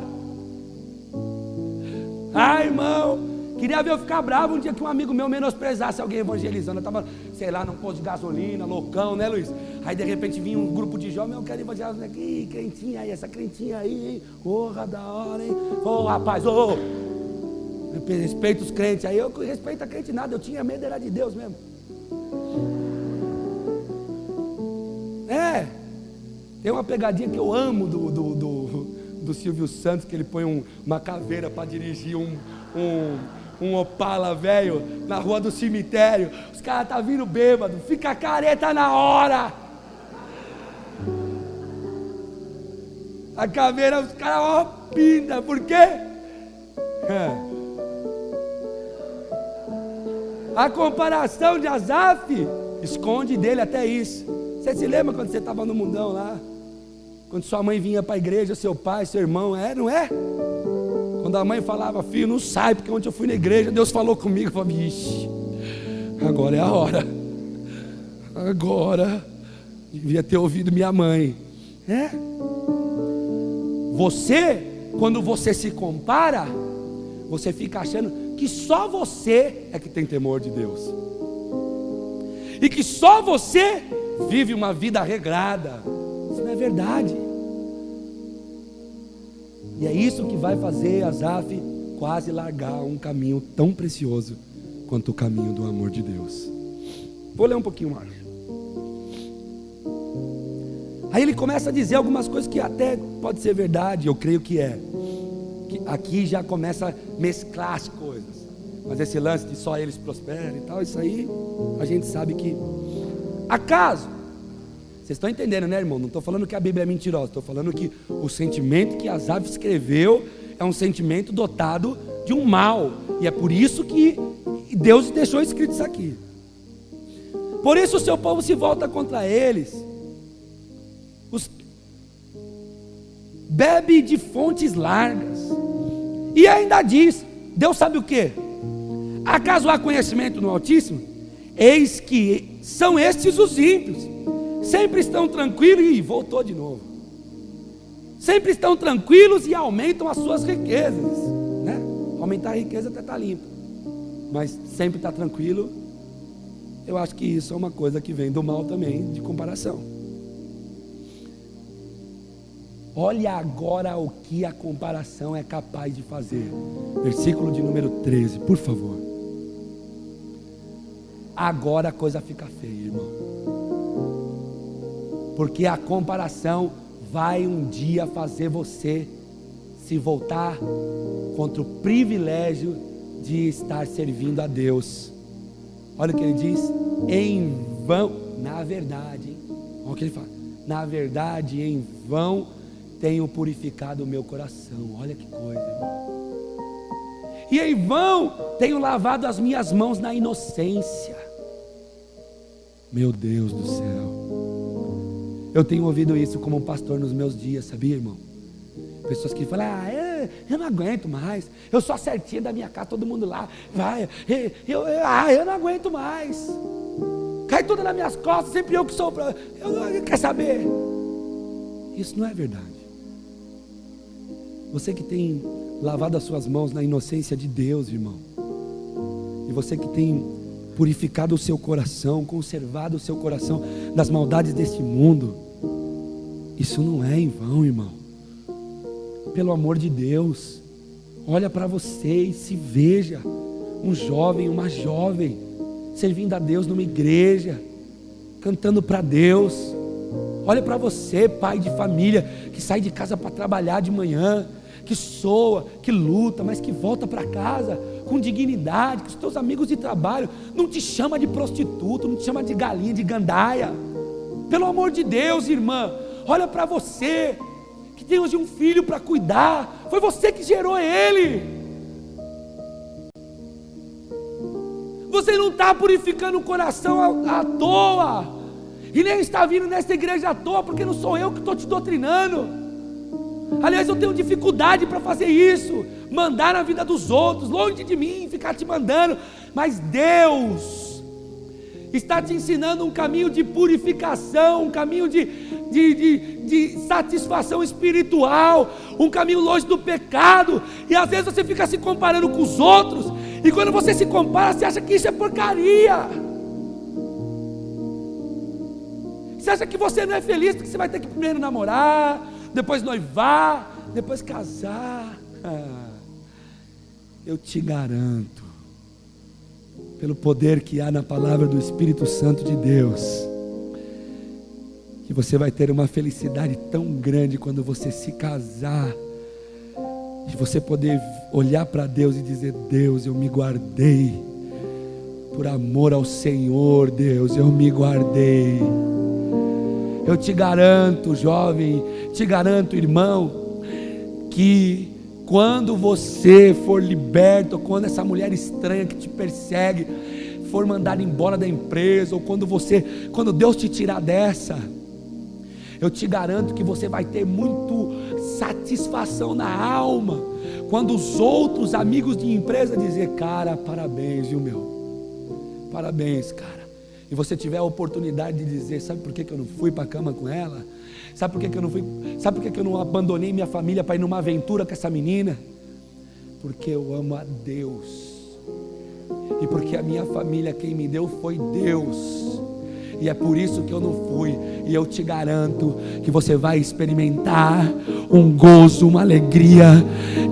Irmão, queria ver eu ficar bravo um dia que um amigo meu menosprezasse alguém evangelizando. Eu estava, sei lá, num posto de gasolina, loucão, né, Luiz? Aí de repente vinha um grupo de jovens, eu quero evangelizar aqui, crentinha aí, essa crentinha aí, hein? Porra, da hora, hein? Rapaz, respeito os crentes. Aí eu respeito a crente nada, eu tinha medo, era de Deus mesmo. Tem uma pegadinha que eu amo do do Silvio Santos, que ele põe uma caveira para dirigir um Opala velho na rua do cemitério. Os caras tá vindo bêbado, fica careta na hora. A caveira, os caras, ó, pinta, por quê? A comparação de Asaf esconde dele até isso. Você se lembra quando você estava no mundão lá? Quando sua mãe vinha para a igreja, seu pai, seu irmão, não é? Quando a mãe falava, filho, não sai, porque ontem eu fui na igreja, Deus falou comigo, eu falei, vixe, agora é a hora. Agora, devia ter ouvido minha mãe. Você, quando você se compara, você fica achando que só você é que tem temor de Deus. E que só você vive uma vida regrada. Isso não é verdade. E é isso que vai fazer Asaf quase largar um caminho tão precioso quanto o caminho do amor de Deus. Vou ler um pouquinho mais. Aí ele começa a dizer algumas coisas que até pode ser verdade, eu creio que é. Que aqui já começa a mesclar as coisas. Mas esse lance de só eles prosperam e tal, isso aí a gente sabe que... Acaso, vocês estão entendendo, né, irmão? Não estou falando que a Bíblia é mentirosa, estou falando que o sentimento que Asaf escreveu é um sentimento dotado de um mal. E é por isso que Deus deixou escrito isso aqui. Por isso o seu povo se volta contra eles. Bebe de fontes largas. E ainda diz, Deus sabe o que? Acaso há conhecimento no Altíssimo? Eis que são estes os ímpios. Sempre estão tranquilos e voltou de novo. Sempre estão tranquilos e aumentam as suas riquezas, né? Aumentar a riqueza até está limpo, mas sempre está tranquilo. Eu acho que isso é uma coisa que vem do mal também, de comparação. Olha agora o que a comparação é capaz de fazer. Versículo de número 13, por favor. Agora a coisa fica feia, irmão. Porque a comparação vai um dia fazer você se voltar contra o privilégio de estar servindo a Deus. Olha o que ele diz: em vão, na verdade, hein? Olha o que ele fala: na verdade, em vão tenho purificado o meu coração. Olha que coisa, irmão. E em vão tenho lavado as minhas mãos na inocência. Meu Deus do céu. Eu tenho ouvido isso como pastor nos meus dias, sabia, irmão? Pessoas que falam: eu não aguento mais, eu sou a certinha da minha casa, todo mundo lá, vai, eu não aguento mais, cai tudo nas minhas costas, sempre eu que sou, quer saber? Isso não é verdade. Você que tem lavado as suas mãos na inocência de Deus, irmão, e você que tem purificado o seu coração, conservado o seu coração das maldades deste mundo, isso não é em vão, irmão. Pelo amor de Deus, olha para você e se veja um jovem, uma jovem servindo a Deus numa igreja, cantando para Deus. Olha para você, pai de família, que sai de casa para trabalhar de manhã, que soa, que luta, mas que volta para casa com dignidade, que os teus amigos de trabalho não te chama de prostituto, não te chama de galinha, de gandaia. Pelo amor de Deus, irmã, olha para você, que tem hoje um filho para cuidar, foi você que gerou ele. Você não está purificando o coração à toa, e nem está vindo nessa igreja à toa, porque não sou eu que estou te doutrinando. Aliás, eu tenho dificuldade para fazer isso, mandar na vida dos outros, longe de mim, ficar te mandando. Mas Deus está te ensinando um caminho de purificação, um caminho de satisfação espiritual, um caminho longe do pecado. E às vezes você fica se comparando com os outros, e quando você se compara, você acha que isso é porcaria. Você acha que você não é feliz porque você vai ter que primeiro namorar, depois noivar, depois casar. Eu te garanto, pelo poder que há na palavra do Espírito Santo de Deus, que você vai ter uma felicidade tão grande quando você se casar de você poder olhar para Deus e dizer: Deus, eu me guardei, por amor ao Senhor, Deus, eu me guardei. Eu te garanto, jovem, te garanto, irmão, que quando você for liberto, quando essa mulher estranha que te persegue for mandada embora da empresa, ou quando Deus te tirar dessa, eu te garanto que você vai ter muito satisfação na alma, quando os outros amigos de empresa dizer: cara, parabéns, viu meu? Parabéns, cara. E você tiver a oportunidade de dizer: sabe por que eu não fui para a cama com ela? Sabe por que eu não fui? Sabe por que eu não abandonei minha família para ir numa aventura com essa menina? Porque eu amo a Deus. E porque a minha família, quem me deu foi Deus. E é por isso que eu não fui. E eu te garanto que você vai experimentar um gozo, uma alegria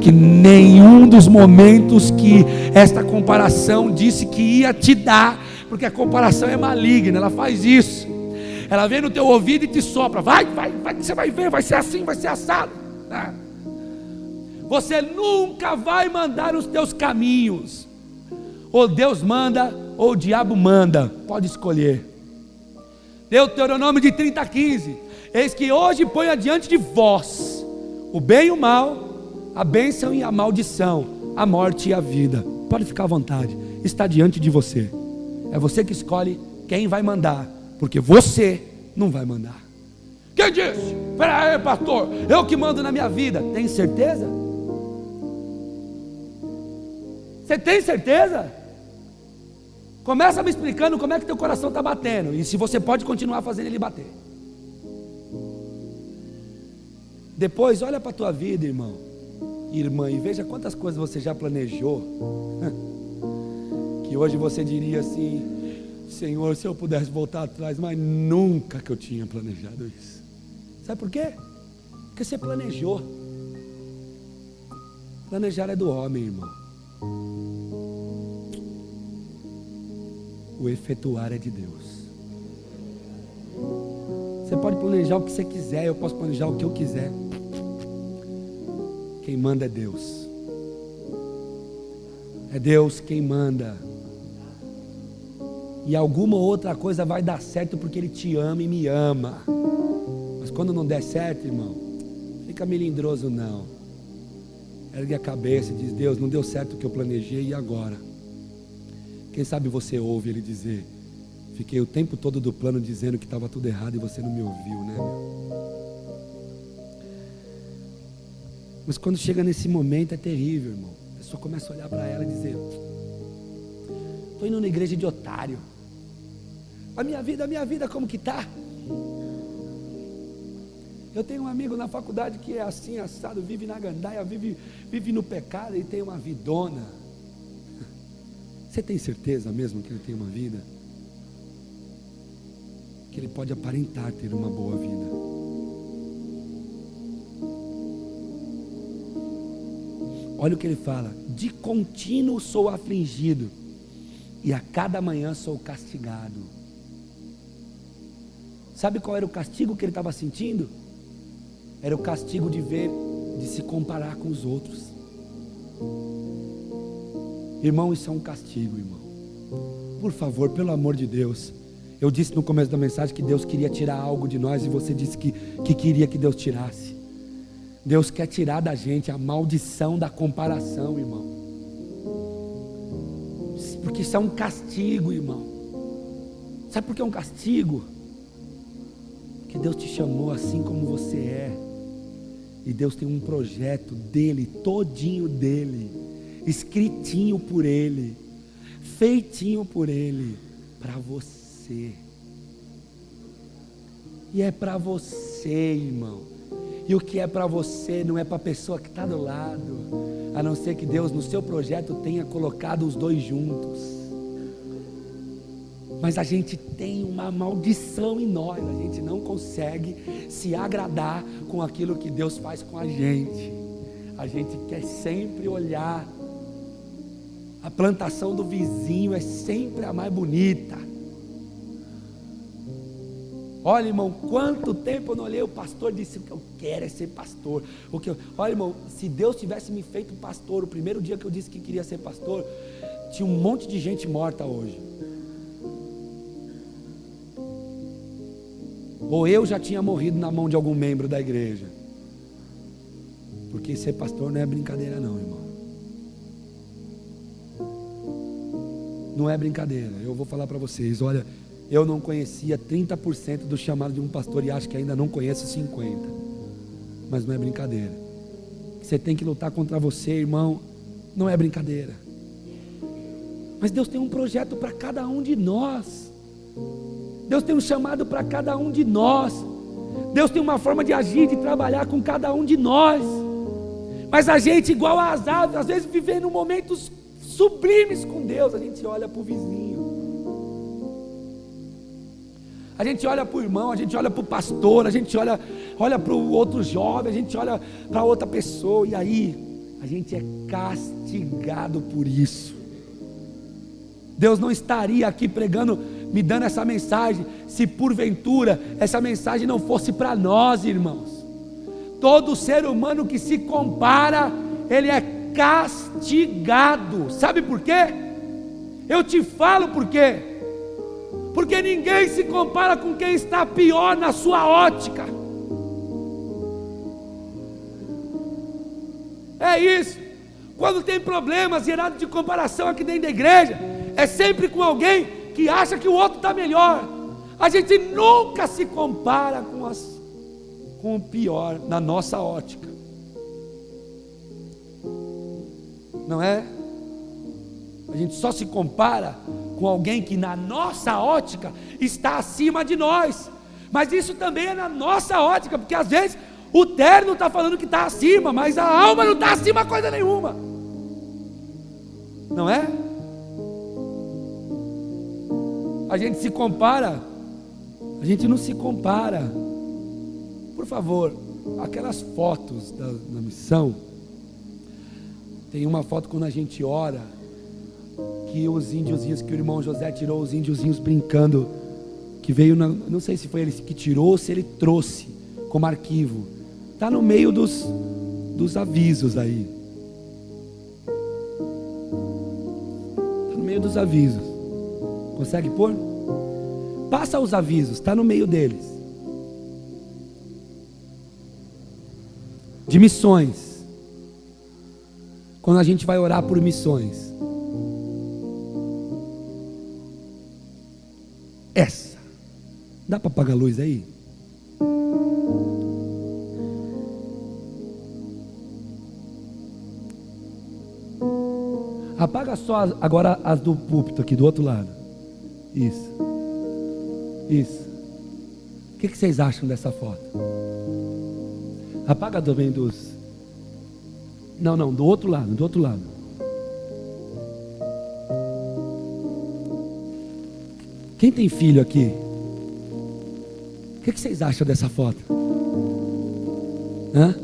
que nenhum dos momentos que esta comparação disse que ia te dar. Porque a comparação é maligna, ela faz isso. Ela vem no teu ouvido e te sopra: vai, que você vai ver, vai ser assim, vai ser assado. Você nunca vai mandar nos teus caminhos. Ou Deus manda, ou o diabo manda. Pode escolher. Deuteronômio de 30:15: eis que hoje ponho adiante de vós o bem e o mal, a bênção e a maldição, a morte e a vida. Pode ficar à vontade, está diante de você. É você que escolhe quem vai mandar, porque você não vai mandar. Quem disse? Espera aí, pastor, eu que mando na minha vida. Tem certeza? Você tem certeza? Começa me explicando como é que teu coração está batendo, e se você pode continuar fazendo ele bater. Depois olha para a tua vida, irmão, irmã, e veja quantas coisas você já planejou, que hoje você diria assim: Senhor, se eu pudesse voltar atrás, mas nunca que eu tinha planejado isso. Sabe por quê? Porque você planejou. Planejar é do homem, irmão. O efetuar é de Deus. Você pode planejar o que você quiser, eu posso planejar o que eu quiser. Quem manda é Deus. É Deus quem manda. E alguma outra coisa vai dar certo porque Ele te ama e me ama. Mas quando não der certo, irmão, fica melindroso não. Ergue a cabeça e diz: Deus, não deu certo o que eu planejei, e agora? Quem sabe você ouve Ele dizer: fiquei o tempo todo do plano dizendo que estava tudo errado e você não me ouviu, né, meu? Mas quando chega nesse momento é terrível, irmão. A pessoa começa a olhar para ela e dizer: estou indo na igreja de otário. A minha vida como que está? Eu tenho um amigo na faculdade que é assim, assado, vive na gandaia, vive no pecado e tem uma vidona. Você tem certeza mesmo que ele tem uma vida? Que ele pode aparentar ter uma boa vida. Olha o que ele fala: de contínuo sou afligido, e a cada manhã sou castigado. Sabe qual era o castigo que ele estava sentindo? Era o castigo de se comparar com os outros. Irmão, isso é um castigo, irmão. Por favor, pelo amor de Deus. Eu disse no começo da mensagem que Deus queria tirar algo de nós, e você disse que queria que Deus tirasse. Deus quer tirar da gente a maldição da comparação, irmão. Porque isso é um castigo, irmão. Sabe por que é um castigo? Porque Deus te chamou assim como você é. E Deus tem um projeto dele, todinho dele, escritinho por ele, feitinho por ele, para você. E é para você, irmão. E o que é para você não é para a pessoa que está do lado, a não ser que Deus no seu projeto tenha colocado os dois juntos. Mas a gente tem uma maldição em nós, a gente não consegue se agradar com aquilo que Deus faz com a gente. A gente quer sempre olhar, a plantação do vizinho é sempre a mais bonita. Olha, irmão, quanto tempo eu não olhei o pastor e disse: o que eu quero é ser pastor. Olha, irmão, se Deus tivesse me feito pastor, o primeiro dia que eu disse que queria ser pastor, tinha um monte de gente morta hoje. Ou eu já tinha morrido na mão de algum membro da igreja. Porque ser pastor não é brincadeira não, irmão. Não é brincadeira. Eu vou falar para vocês, olha, eu não conhecia 30% do chamado de um pastor e acho que ainda não conheço 50%. Mas não é brincadeira. Você tem que lutar contra você, irmão. Não é brincadeira. Mas Deus tem um projeto para cada um de nós. Deus tem um chamado para cada um de nós. Deus tem uma forma de agir, de trabalhar com cada um de nós. Mas a gente, igual às aves, às vezes vivendo momentos sublimes com Deus, a gente olha para o vizinho, a gente olha para o irmão, a gente olha para o pastor, a gente olha para o outro jovem, a gente olha para outra pessoa, e aí a gente é castigado por isso. Deus não estaria aqui pregando, me dando essa mensagem, se porventura essa mensagem não fosse para nós, irmãos. Todo ser humano que se compara, ele é castigado. Sabe por quê? Eu te falo por quê. Porque ninguém se compara com quem está pior na sua ótica. É isso. Quando tem problemas gerados de comparação aqui dentro da igreja, é sempre com alguém que acha que o outro está melhor. A gente nunca se compara com o pior na nossa ótica. Não é? A gente só se compara com alguém que na nossa ótica está acima de nós. Mas isso também é na nossa ótica, porque às vezes o terno está falando que está acima, mas a alma não está acima coisa nenhuma. Não é? A gente se compara, a gente não se compara. Por favor, aquelas fotos da missão, tem uma foto quando a gente ora, que os índiozinhos, que o irmão José tirou os índiozinhos brincando, que veio, não sei se foi ele que tirou ou se ele trouxe como arquivo, está no meio dos avisos aí, está no meio dos avisos, consegue pôr? Passa os avisos, está no meio deles, de missões, quando a gente vai orar por missões. Essa, dá para apagar a luz aí? Apaga só agora as do púlpito aqui, do outro lado. Isso. O que vocês acham dessa foto? Apaga também dos... Não, do outro lado. Quem tem filho aqui? O que vocês acham dessa foto? Hã?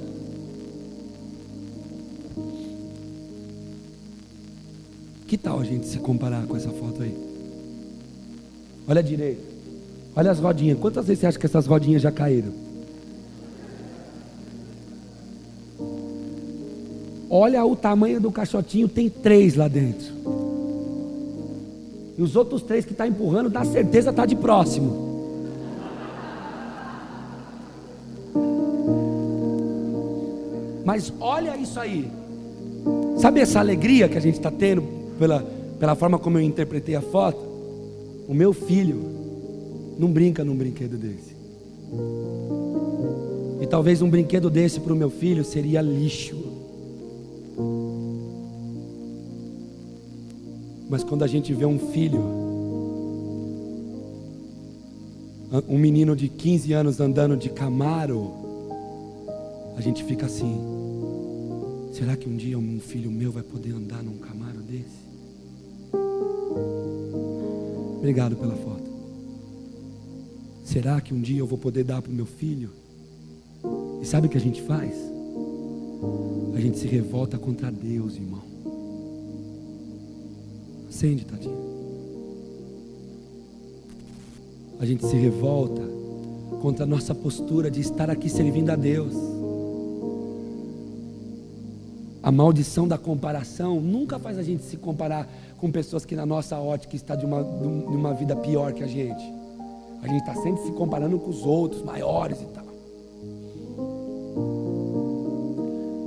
Que tal a gente se comparar com essa foto aí? Olha a direita. Olha as rodinhas. Quantas vezes você acha que essas rodinhas já caíram? Olha o tamanho do caixotinho, tem 3 lá dentro. E os outros 3 que está empurrando, dá certeza está de próximo. Mas olha isso aí. Sabe essa alegria que a gente está tendo pela forma como eu interpretei a foto? O meu filho não brinca num brinquedo desse. E talvez um brinquedo desse para o meu filho seria lixo. Mas quando a gente vê um filho, um menino de 15 anos andando de Camaro, a gente fica assim: será que um dia um filho meu vai poder andar num Camaro desse? Obrigado pela foto. Será que um dia eu vou poder dar para o meu filho? E sabe o que a gente faz? A gente se revolta contra Deus, irmão. Acende, Tadinha. A gente se revolta contra a nossa postura de estar aqui servindo a Deus. A maldição da comparação nunca faz a gente se comparar com pessoas que na nossa ótica está de uma vida pior que a gente. A gente está sempre se comparando com os outros, maiores e tal.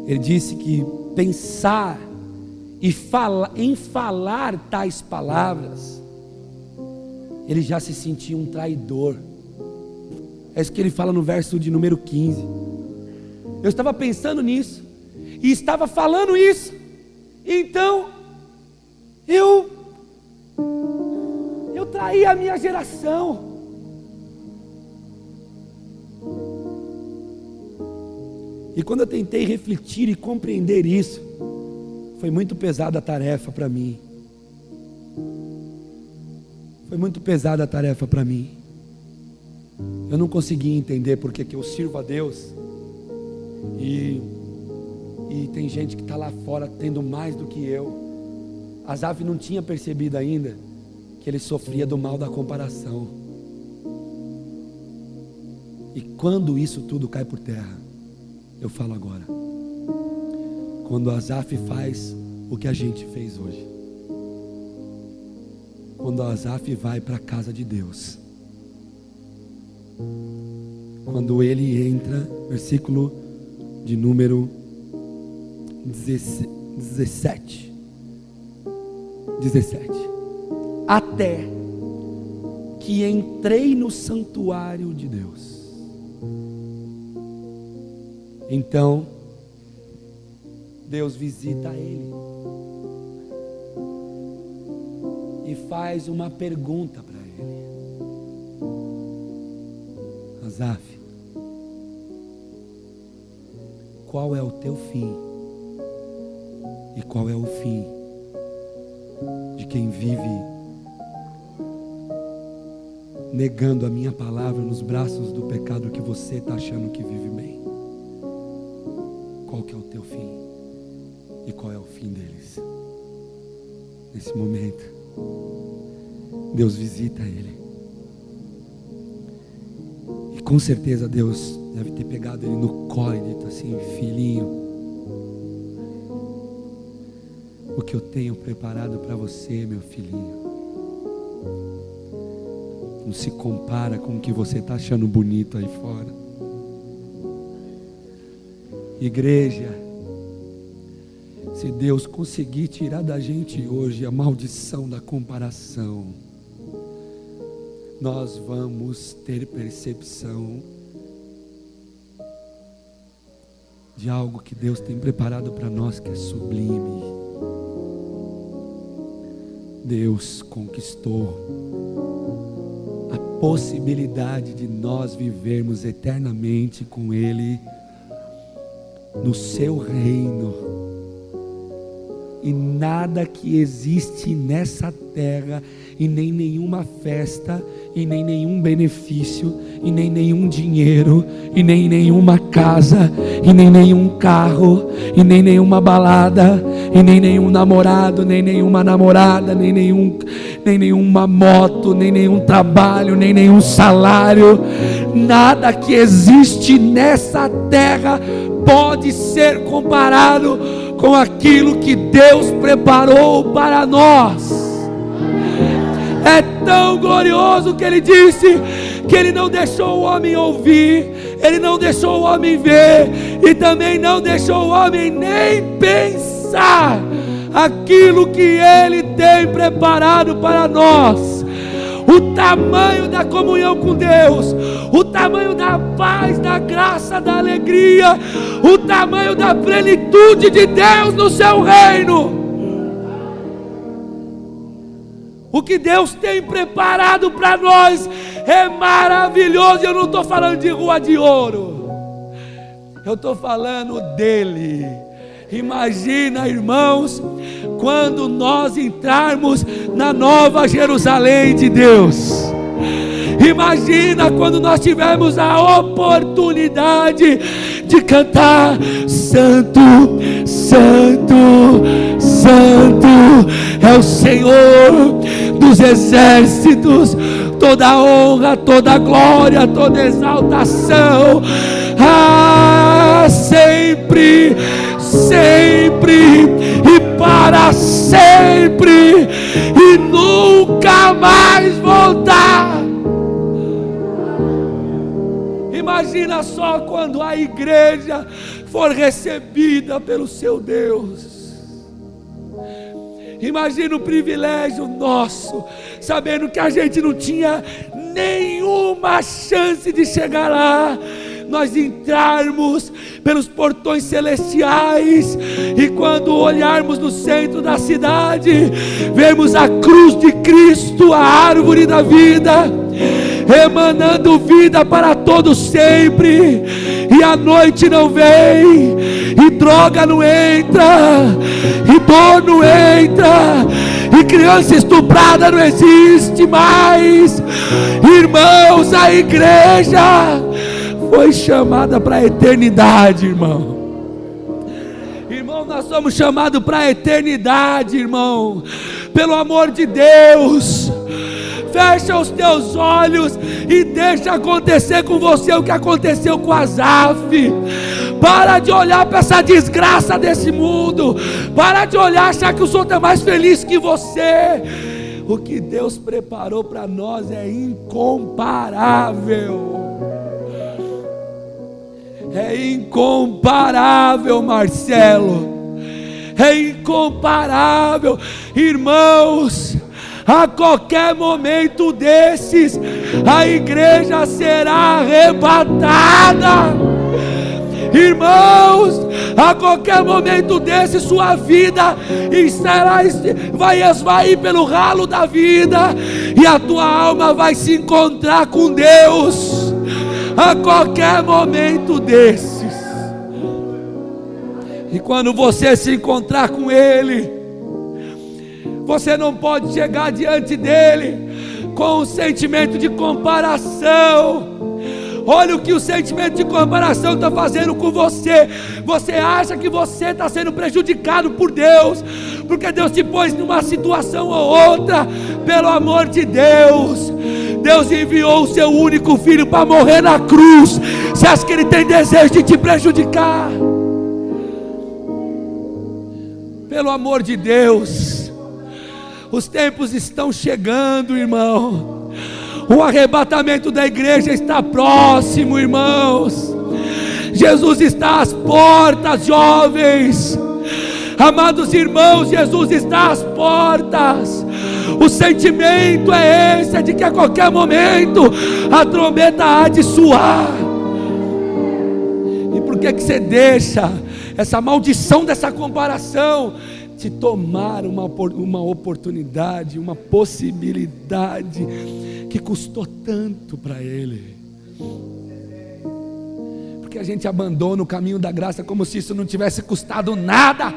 Ele disse que pensar em falar tais palavras, ele já se sentia um traidor. É isso que ele fala no verso de número 15. Eu estava pensando nisso e estava falando isso, então eu traí a minha geração. E quando eu tentei refletir e compreender isso, foi muito pesada a tarefa para mim. Foi muito pesada a tarefa para mim. Eu não conseguia entender porque que eu sirvo a Deus e tem gente que está lá fora tendo mais do que eu. Asaf não tinha percebido ainda que ele sofria do mal da comparação. E quando isso tudo cai por terra, eu falo agora, quando Asaf faz o que a gente fez hoje, quando Asaf vai para a casa de Deus, quando ele entra, versículo de número 17, até que entrei no santuário de Deus, então Deus visita ele e faz uma pergunta para ele: Asaf, qual é o teu fim? E qual é o fim de quem vive negando a minha palavra nos braços do pecado que você está achando que vive bem? Qual que é o teu fim? E qual é o fim deles? Nesse momento, Deus visita ele. E com certeza Deus deve ter pegado ele no colo e dito assim: filhinho, o que eu tenho preparado para você, meu filhinho, não se compara com o que você está achando bonito aí fora. Igreja, se Deus conseguir tirar da gente hoje a maldição da comparação, nós vamos ter percepção de algo que Deus tem preparado para nós, que é sublime. Deus conquistou a possibilidade de nós vivermos eternamente com Ele no seu reino. E nada que existe nessa terra, e nem nenhuma festa, e nem nenhum benefício, e nem nenhum dinheiro, e nem nenhuma casa, e nem nenhum carro, e nem nenhuma balada, e nem nenhum namorado, nem nenhuma namorada, nem nenhuma moto, nem nenhum trabalho, nem nenhum salário, nada que existe nessa terra pode ser comparado com aquilo que Deus preparou para nós. É tão glorioso que Ele disse que Ele não deixou o homem ouvir, Ele não deixou o homem ver, e também não deixou o homem nem pensar aquilo que Ele tem preparado para nós. O tamanho da comunhão com Deus, o tamanho da paz, da graça, da alegria, o tamanho da plenitude de Deus no seu reino. O que Deus tem preparado para nós é maravilhoso. Eu não estou falando de rua de ouro, eu estou falando dele. Imagina, irmãos, quando nós entrarmos na nova Jerusalém de Deus. Imagina quando nós tivermos a oportunidade de cantar: Santo, Santo, Santo é o Senhor dos exércitos, toda honra, toda glória, toda exaltação, sempre, sempre e para sempre, e nunca mais voltar. Imagina só quando a igreja for recebida pelo seu Deus. Imagina o privilégio nosso, sabendo que a gente não tinha nenhuma chance de chegar lá, nós entrarmos pelos portões celestiais, e quando olharmos no centro da cidade, vemos a cruz de Cristo, a árvore da vida, emanando vida para todos sempre, e a noite não vem, e droga não entra, e dor não entra, e criança estuprada não existe mais. Irmãos, a igreja foi chamada para a eternidade, irmão. Irmão, nós somos chamados para a eternidade, irmão. Pelo amor de Deus, fecha os teus olhos e deixa acontecer com você o que aconteceu com Asaf. Para de olhar para essa desgraça desse mundo. Para de olhar, achar que o Senhor está mais feliz que você. O que Deus preparou para nós é incomparável. É incomparável, Marcelo. É incomparável. Irmãos, a qualquer momento desses, a igreja será arrebatada. Irmãos, a qualquer momento desse, sua vida vai esvair pelo ralo da vida, e a tua alma vai se encontrar com Deus. A qualquer momento desses. E quando você se encontrar com Ele, você não pode chegar diante dEle com um sentimento de comparação. Olha o que o sentimento de comparação está fazendo com você. Você acha que você está sendo prejudicado por Deus, porque Deus te pôs numa situação ou outra. Pelo amor de Deus, Deus enviou o seu único filho para morrer na cruz. Você acha que Ele tem desejo de te prejudicar? Pelo amor de Deus, os tempos estão chegando, irmão. O arrebatamento da igreja está próximo, irmãos. Jesus está às portas, jovens. Amados irmãos, Jesus está às portas. O sentimento é esse, de que a qualquer momento a trombeta há de soar. E por que você deixa essa maldição dessa comparação te tomar uma oportunidade, uma possibilidade que custou tanto para Ele? Porque a gente abandona o caminho da graça como se isso não tivesse custado nada.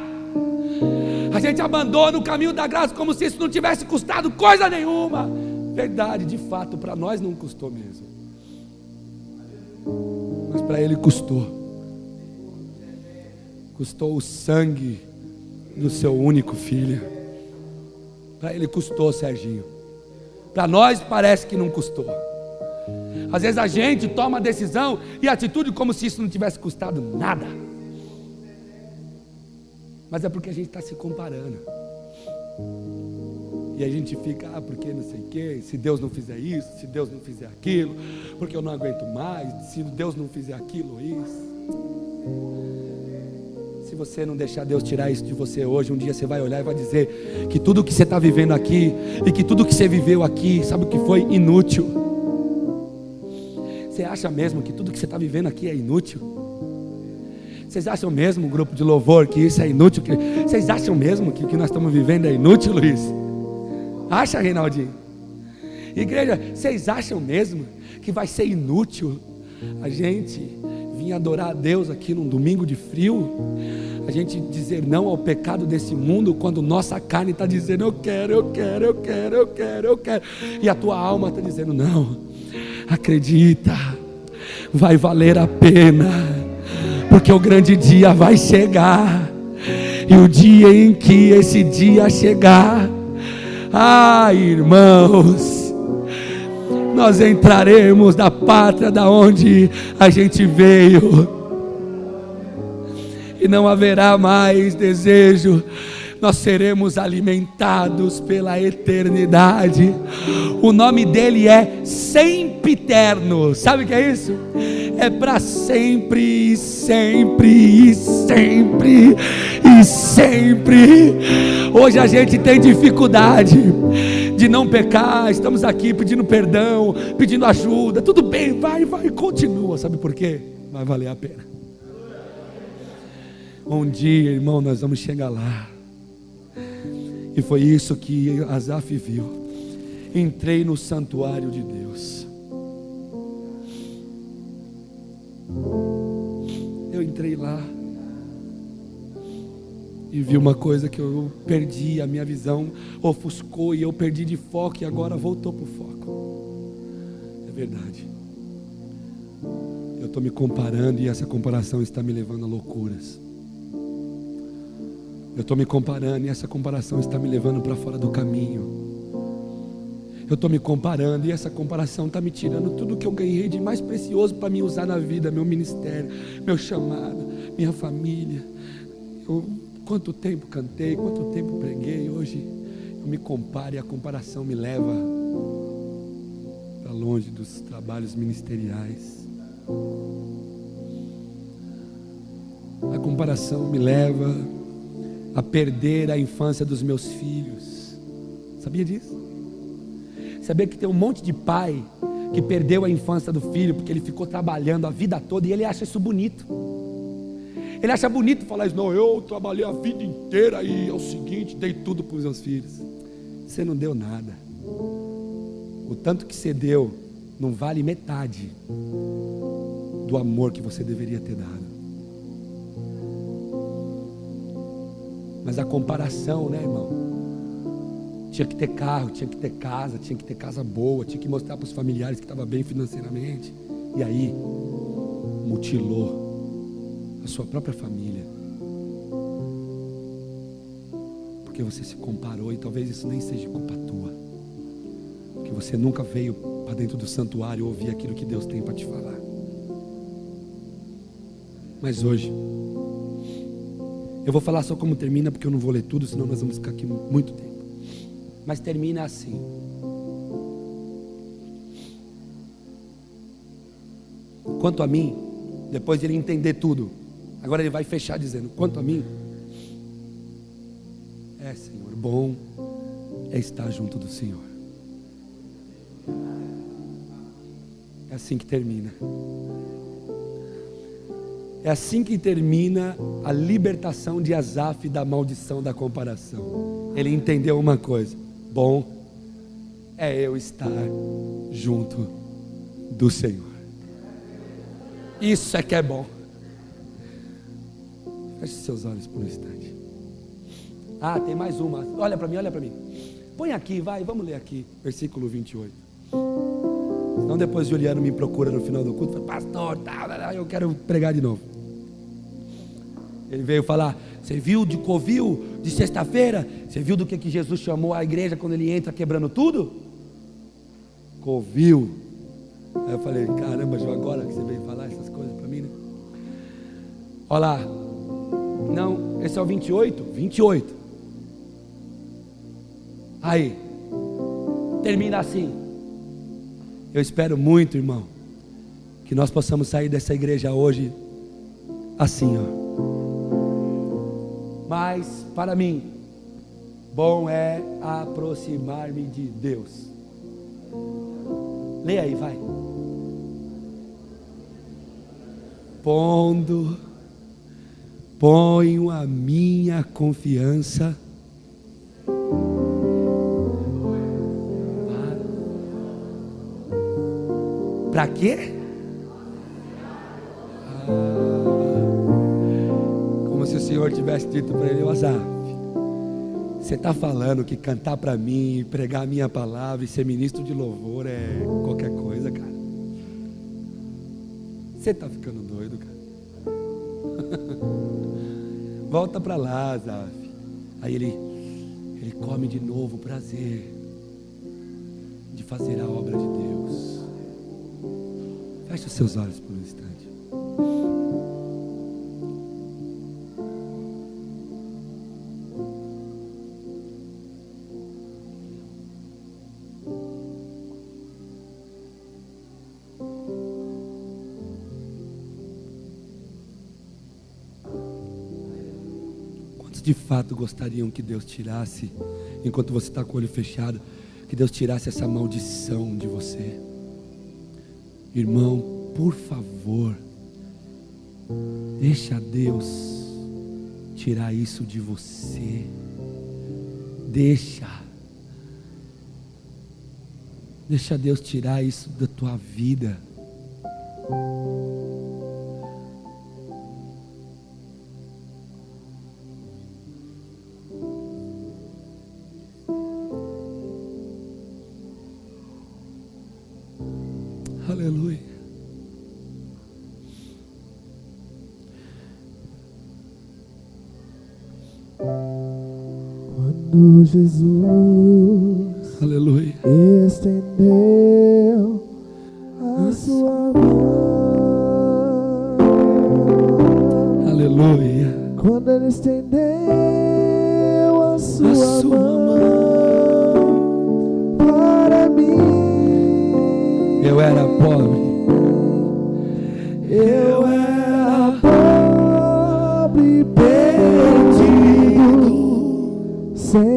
A gente abandona o caminho da graça como se isso não tivesse custado coisa nenhuma. Verdade, de fato, para nós não custou mesmo, mas para Ele custou. Custou o sangue do seu único filho. Para Ele custou, Serginho. Para nós parece que não custou. Às vezes a gente toma decisão e atitude como se isso não tivesse custado nada. Mas é porque a gente está se comparando. E a gente fica, porque não sei o quê, se Deus não fizer isso, se Deus não fizer aquilo, porque eu não aguento mais, se Deus não fizer aquilo ou isso. Se você não deixar Deus tirar isso de você hoje, um dia você vai olhar e vai dizer que tudo que você está vivendo aqui, e que tudo que você viveu aqui, sabe o que foi? Inútil. Você acha mesmo que tudo que você está vivendo aqui é inútil? Vocês acham mesmo, grupo de louvor, que isso é inútil? Vocês acham mesmo que o que nós estamos vivendo é inútil, Luiz? Acha, Reinaldinho? Igreja, vocês acham mesmo que vai ser inútil a gente vir adorar a Deus aqui num domingo de frio? A gente dizer não ao pecado desse mundo, quando nossa carne está dizendo eu quero, eu quero, eu quero, eu quero, eu quero, e a tua alma está dizendo não, acredita, vai valer a pena, porque o grande dia vai chegar. E o dia em que esse dia chegar, irmãos, nós entraremos na pátria da onde a gente veio, e não haverá mais desejo. Nós seremos alimentados pela eternidade. O nome dele é sempiterno. Sabe o que é isso? É para sempre, sempre, sempre e sempre. Hoje a gente tem dificuldade de não pecar. Estamos aqui pedindo perdão, pedindo ajuda. Tudo bem, vai, continua. Sabe por quê? Vai valer a pena. Um dia, irmão, nós vamos chegar lá. E foi isso que Asaf viu. Entrei no santuário de Deus. Eu entrei lá e vi uma coisa que eu perdi, a minha visão ofuscou e eu perdi de foco, e agora voltou para o foco. É verdade. Eu estou me comparando e essa comparação está me levando a loucuras. Eu estou me comparando e essa comparação está me levando para fora do caminho. Eu estou me comparando e essa comparação está me tirando tudo que eu ganhei de mais precioso para me usar na vida, meu ministério, meu chamado, minha família. Quanto tempo cantei, quanto tempo preguei, hoje eu me comparo e a comparação me leva para longe dos trabalhos ministeriais. A comparação me leva a perder a infância dos meus filhos. Sabia disso? Sabia que tem um monte de pai que perdeu a infância do filho porque ele ficou trabalhando a vida toda e ele acha isso bonito. Ele acha bonito falar isso. Não, eu trabalhei a vida inteira e é o seguinte, dei tudo para os meus filhos. Você não deu nada. O tanto que você deu não vale metade do amor que você deveria ter dado. Mas a comparação, né, irmão? Tinha que ter carro, tinha que ter casa boa, tinha que mostrar para os familiares que estava bem financeiramente. E aí, mutilou a sua própria família. Porque você se comparou, e talvez isso nem seja culpa tua. Porque você nunca veio para dentro do santuário ouvir aquilo que Deus tem para te falar. Mas hoje, eu vou falar só como termina, porque eu não vou ler tudo, senão nós vamos ficar aqui muito tempo. Mas termina assim. Quanto a mim, depois de ele entender tudo, agora ele vai fechar dizendo: quanto a mim, Senhor, bom é estar junto do Senhor. É assim que termina. É assim que termina a libertação de Asaf da maldição da comparação. Ele entendeu uma coisa: bom é eu estar junto do Senhor. Isso é que é bom. Feche seus olhos por um instante. Tem mais uma. Olha para mim. Põe aqui, vamos ler aqui, versículo 28. Senão depois Juliano me procura no final do culto e fala: pastor, eu quero pregar de novo. Ele veio falar: você viu de covil de sexta-feira? Você viu do que Jesus chamou a igreja quando ele entra quebrando tudo? Covil. Aí eu falei: caramba, João, agora que você veio falar essas coisas para mim, né? Olha lá. Não, esse é o 28. 28. Aí, termina assim. Eu espero muito, irmão, que nós possamos sair dessa igreja hoje assim, ó. Mas, para mim, bom é aproximar-me de Deus. Leia aí, vai. Ponho a minha confiança. Para quê? Como se o Senhor tivesse dito para ele: Asaf, você está falando que cantar para mim, pregar a minha palavra e ser ministro de louvor é qualquer coisa, cara? Você está ficando doido, cara? Volta para lá, Asaf. Aí ele come de novo o prazer de fazer a obra de Deus. Feche os seus olhos por um instante. De fato gostariam que Deus tirasse, enquanto você está com o olho fechado, que Deus tirasse essa maldição de você? Irmão, por favor, deixa Deus tirar isso de você. Deixa Deus tirar isso da tua vida. Aleluia. Quando Jesus, aleluia, estendeu a sua mão, aleluia, quando Ele estendeu a sua mão para mim. Eu era pobre, perdido, sem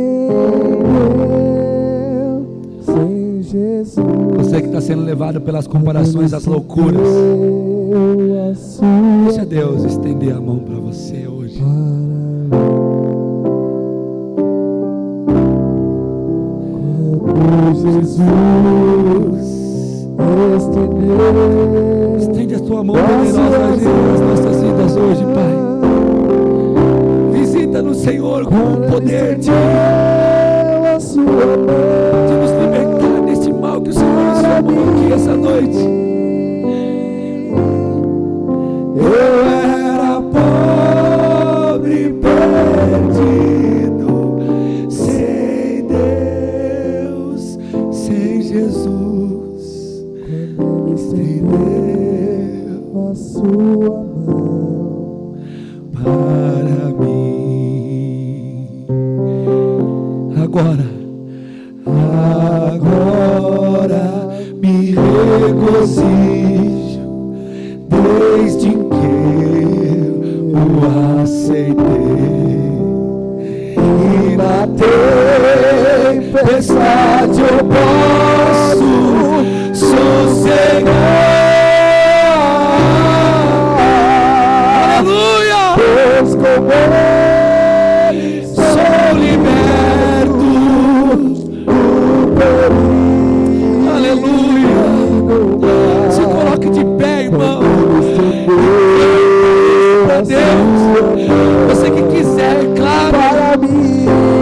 Jesus. Você que está sendo levado pelas comparações, às loucuras, deixa Deus estender a mão para você hoje. Jesus, estende a tua mão poderosa nas nossas vidas hoje, Pai. Visita-nos, Senhor, com o poder de nos libertar desse mal que o Senhor nos chamou aqui essa noite. Eu era pobre, perdido, sem Deus, sem Jesus. Estendeu a sua mão para mim. Agora me regozijo desde que eu o aceitei, e na tempestade eu posso sossegar. Aleluia! Pois como sou liberto do perigo. Aleluia! Se coloque de pé, irmão. Para Deus, você que quiser, claro.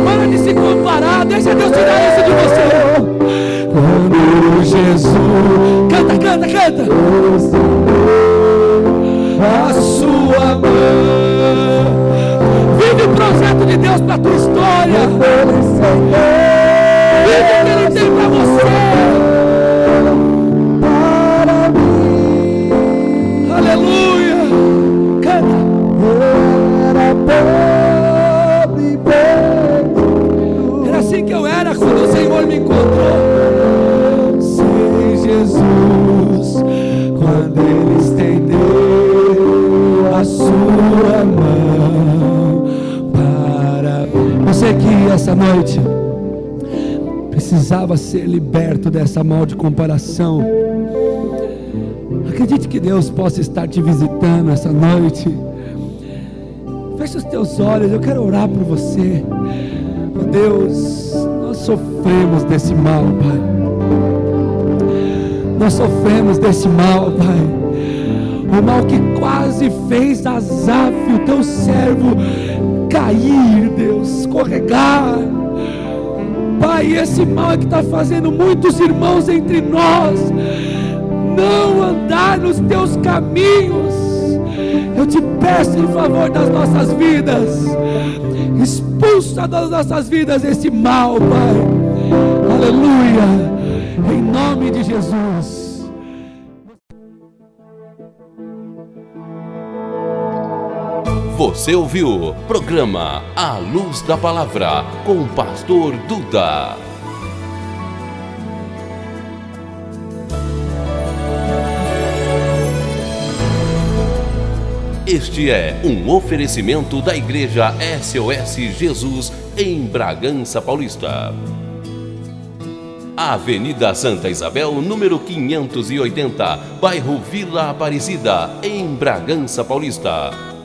Para de se comparar, deixa Deus tirar isso de você. Quando Jesus, canta, a sua mão, vive o projeto de Deus para a tua história, vive o que Ele tem para você, para mim. Aleluia, canta. Era assim que eu era quando o Senhor me encontrou. Sem Jesus, quando Ele estendeu a sua mão para mim. Você que essa noite precisava ser liberto dessa mal de comparação, acredite que Deus possa estar te visitando essa noite. Feche os teus olhos, eu quero orar por você. Oh Deus, nós sofremos desse mal, Pai. Nós sofremos desse mal, Pai. O mal que quase fez Asaf, o teu servo, cair, Deus, escorregar. Pai, esse mal é que está fazendo muitos irmãos entre nós não andar nos teus caminhos. Eu te peço em favor das nossas vidas, expulsa das nossas vidas esse mal, Pai. Aleluia, em nome de Jesus. Você ouviu programa A Luz da Palavra com o pastor Duda. Este é um oferecimento da Igreja SOS Jesus em Bragança Paulista. Avenida Santa Isabel, número 580, bairro Vila Aparecida, em Bragança Paulista.